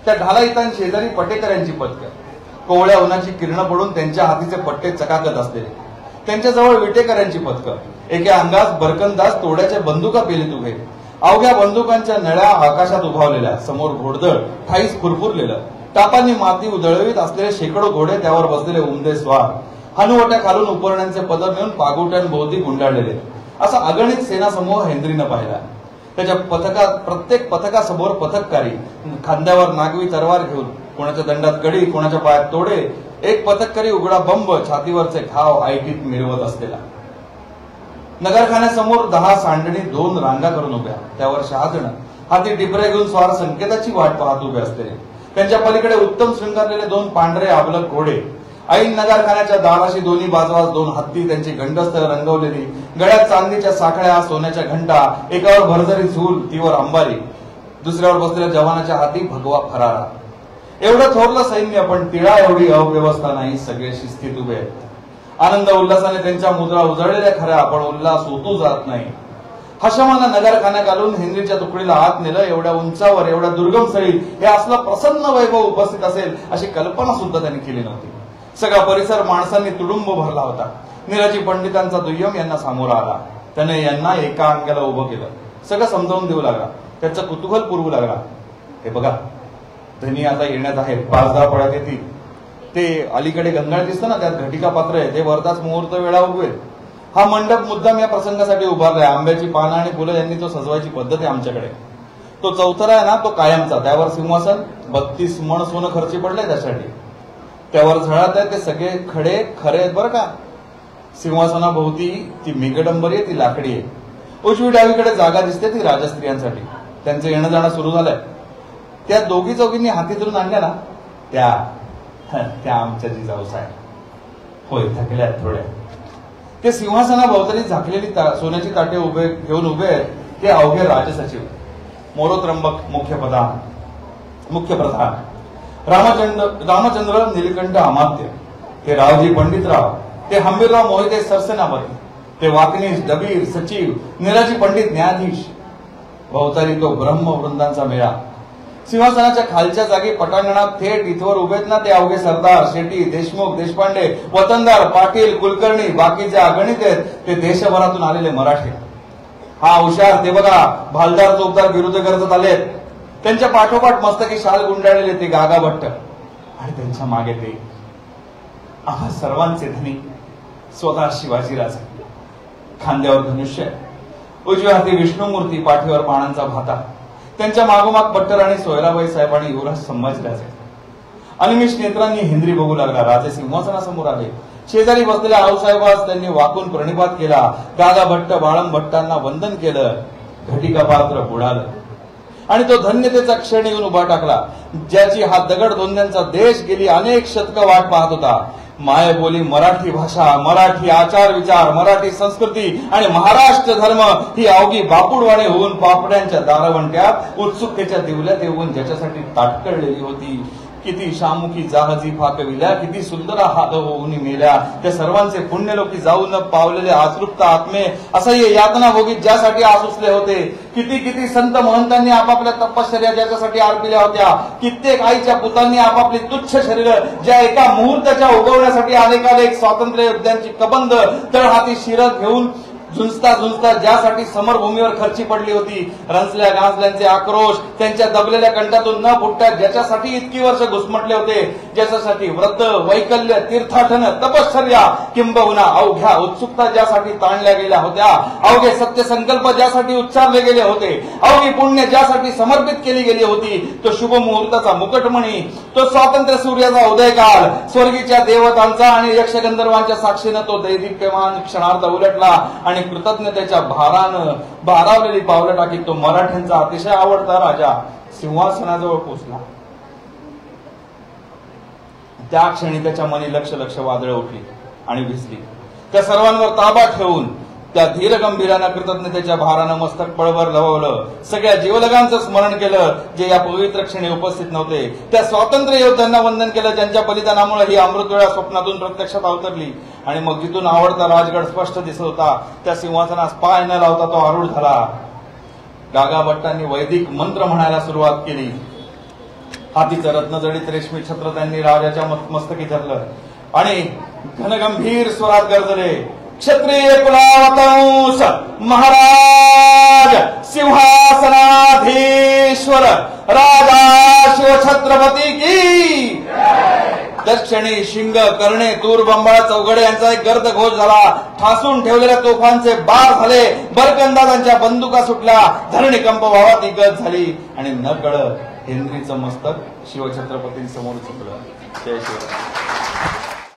त्या ढालाईतां शेजारी पटेकऱ्यांची पथकं, कोवळ्या उन्हाची किरणं पडून त्यांच्या हातीचे पट्टे चकाकत असलेले. त्यांच्याजवळ विटेकऱ्यांची पथकं, एके अंगास बरकंदाज तोड्याच्या बंदुका पेलीत उभे. अवघ्या बंदुकांच्या नळ्या आकाशात उभावलेल्या. समोर घोडदळ ठाईस फुरफुरलेलं. टापांनी माती उधळवीत असलेले शेकडो घोडे, त्यावर बसलेले उमदे स्वार, हनुवट्या खालून उपरण्यांचे पदर नेऊन पागोट्यांभोवती गुंडाळलेले. असा अगणित सेना समूह हेनरीनं पाहिला. त्याच्या प्रत्येक पथकासमोर पथककारी, खांद्यावर नागवी तरवार घेऊन, कोणाच्या दंडात कडी, कोणाच्या पायात तोडे. एक पथककारी उघडा बंब, छातीवरचे घाव ऐटीत मिरवत असलेला. नगरखान्यासमोर 10 सांडणी 2 रांगा करून उभ्या. त्यावर 6 जण हाती टिपरे घेऊन स्वार संकेताची वाट पाहत उभे असलेले. त्यांच्या पलीकडे उत्तम शृंगारलेले 2 पांढरे आबलक घोडे. ऐन नगरखान्याच्या दाराशी दोन्ही बाजूला 2 हत्ती, त्यांची गंडस्थ रंगवलेली, गळ्यात चांदीच्या साखळ्या, सोन्याच्या घंटा, एकावर भरजरी झूल, तीवर अंबारी, दुसऱ्यावर बसलेल्या जवानाच्या हाती भगवा फरारा. एवढं थोरलं सैन्य, पण तिळा एवढी अव्यवस्था नाही. सगळे शिस्तीत उभे आहेत. आनंद उल्हासाने त्यांच्या मुद्रा उजळलेल्या खऱ्या, पण उल्हास ओतू जात नाही. हाशमानं नगरखान्यात घालून हेनरीच्या तुकडीला आत नेलं. एवढ्या उंचावर, एवढ्या दुर्गम स्थळी हे असलं प्रसन्न वैभव उपस्थित असेल अशी कल्पना सुद्धा त्यांनी केली नव्हती. सगळा परिसर माणसांनी तुडुंब भरला होता. निराजी पंडितांचा दुय्यम यांना सामोरा आला. त्याने यांना एका अंगाला उभं केलं. सगळं समजावून देऊ लागला. त्याचं कुतूहल पुरवू लागला. हे बघा, धनी आता येण्यात आहेत. 5-10 पळ्यात येतील. ते अलीकडे गंगाळ दिसतं ना, त्यात घटिका पात्र आहे. ते वरताच मुहूर्त वेळा उगवेल. हा मंडप मुद्दाम या प्रसंगासाठी उभारलाय. आंब्याची पानं आणि फुलं यांनी तो सजवायची पद्धत आहे आमच्याकडे. तो चौथरा आहे ना, तो कायमचा. त्यावर सिंहासन 32 मण सोनं खर्ची पडलंय त्यासाठी. त्यावर झळात आहे. ते सगळे खडे खरे आहेत बरं का. सिंहासनाभोवती ती मेघडंबरी आहे, ती लाकडी आहे. उजवी डावीकडे जागा दिसते, ती राजस्त्रियांसाठी. त्यांचं येणं जाणं सुरू झालंय. त्या दोघी चौघींनी हाती धरून आणल्या ना, त्या आमच्या जिजाऊस आहे. होय, थकल्या थोड्या. ते सिंहासनाभोवताली झाकलेली सोन्याची ताटे घेऊन उभे आहेत. ते अवघे राजसचिव, मोरोत्रंबक मुख्य प्रधान, रामचंद्र नीलकंठ अमात्य, ते रावजी पंडितराव, ते हंबीरराव मोहिते सरसेनापती, ते वाकनीस डबीर सचिव, निराजी पंडित न्यायाधीश. भोवताली तो ब्रह्मवृंदांचा मेळा. सिंहासनाच्या खालच्या जागी पटांगणात थेट इथवर उभेत ना, ते अवघे सरदार, शेट्टी, देशमुख, देशपांडे, वतनदार, पाटील, कुलकर्णी, बाकीचे अगणित आहेत. ते देशभरातून आलेले मराठे. हा हुशार, ते बघा, भालदार चोपदार विरुद्ध करत आलेत. त्यांच्या पाठोपाठ मस्तकी शाल गुंडाळलेले ते गागा भट्ट. आणि त्यांच्या मागे ते आम्हा सर्वांचे धनी स्वतः शिवाजीराजे. खांद्यावर धनुष्य, उजव्या हाती विष्णुमूर्ती, पाठीवर बाणांचा भाता. त्यांच्या मागोमाग पट्टराणी सोयराबाई साहेब आणि युवराज संभाजीराजे. अनिमिष नेत्रांनी हेनरी बघू लागला. राजे सिंहासनासमोर आले. शेजारी बसलेल्या आऊसाहेबास त्यांनी वाकून प्रणिपात केला. गागा भट्ट, बाळम भट्टांना वंदन केलं. घटिका पात्र बुडालं आणि तो धन्यतेचा क्षण येऊन उभा टाकला, ज्याची हा दगड धोंड्यांचा देश गेली अनेक शतकं वाट पाहत होता. मायबोली मराठी भाषा, मराठी आचार विचार, मराठी संस्कृती आणि महाराष्ट्र धर्म ही अवघी बापुडवाणे होऊन पापड्यांच्या दारवंट्यात उत्सुकतेच्या दिवल्या देऊन ज्याच्यासाठी ताटकळलेली होती, किती शामुखी जाहजी फाकविल्या, किती सुंदर हात होऊन मेल्या, त्या सर्वांचे पुण्यलोकी जाऊन पावलेले आसृप्त आत्मे असह्य यातना भोगीत ज्यासाठी आसुसले होते. किती किती संत महंतांनी आपापल्या तपश्चर्या ज्याच्यासाठी अर्पिल्या होत्या. कित्येक आईच्या पुतांनी आपापली तुच्छ शरीर ज्या एका मुहूर्ताच्या उगवण्यासाठी अनेकानेक स्वातंत्र्य योद्ध्यांची कबंद तळहाती शिरत घेऊन झुंजता झुंजता ज्यासाठी समरभूमीवर खर्ची पडली होती. रंजल्या गांजल्यांचे आक्रोश त्यांच्या दबलेल्या कंठातून न फुटता ज्याच्यासाठी इतकी वर्ष घुसमटले होते, ज्याच्यासाठी व्रत वैकल्य तीर्थाटन तपश्चर्या किंबहुना अवघ्या उत्सुकता ज्यासाठी ताणल्या गेल्या होत्या, अवघे सत्य संकल्प ज्यासाठी उच्चारले गेले होते, अवघी पुण्य ज्यासाठी समर्पित केली गेली होती, तो शुभ मुहूर्ताचा मुकटमणी, तो स्वातंत्र्य सूर्याचा उदयकाल, स्वर्गीच्या देवतांचा आणि यक्षगंधर्वांच्या साक्षीनं तो दैदिप्यमान क्षणार्थ उलटला आणि कृतज्ञतेच्या भारानं भारावलेली पावलं टाकीत तो मराठ्यांचा अतिशय आवडता राजा सिंहासनाजवळ पोहोचला. त्या क्षणी त्याच्या मनी लक्ष लक्ष वादळ उठली आणि भिजली. त्या सर्वांवर ताबा ठेवून त्या धीर गंभीरानं कृतज्ञतेच्या भारानं मस्तक पळवर लववलं. सगळ्या जीवलगांचं स्मरण केलं जे या पवित्र क्षणी उपस्थित नव्हते. त्या स्वातंत्र्य योद्ध्यांना वंदन केलं ज्यांच्या बलिदानामुळे ही अमृतवेळा स्वप्नातून प्रत्यक्षात अवतरली. आणि मग जिथून आवडता राजगड स्पष्ट दिसत होता त्या सिंहासनास पाय न लावता तो आरूढ झाला. गागा भट्टांनी वैदिक मंत्र म्हणायला सुरुवात केली. हातीचं रत्नजडित रेशमी छत्र त्यांनी राजाच्या मस्तकी धरलं आणि घनगंभीर स्वरात गरजले, क्षत्रिय कुलावतंस महाराज सिंहासनाधीश्वर राजा शिवछत्रपती की. दक्षिणी शिंग करणे तूर बंबाळ चौघडे यांचा एक गर्द घोष झाला. ठासून ठेवलेल्या तोफांचे बार झाले, बरकंदाजांच्या बंदुका सुटल्या, धरणीकंप व्हावा ती गत झाली आणि न कळत हेनरीचं मस्तक शिवछत्रपतींसमोर झुकलं. जय शिवराय.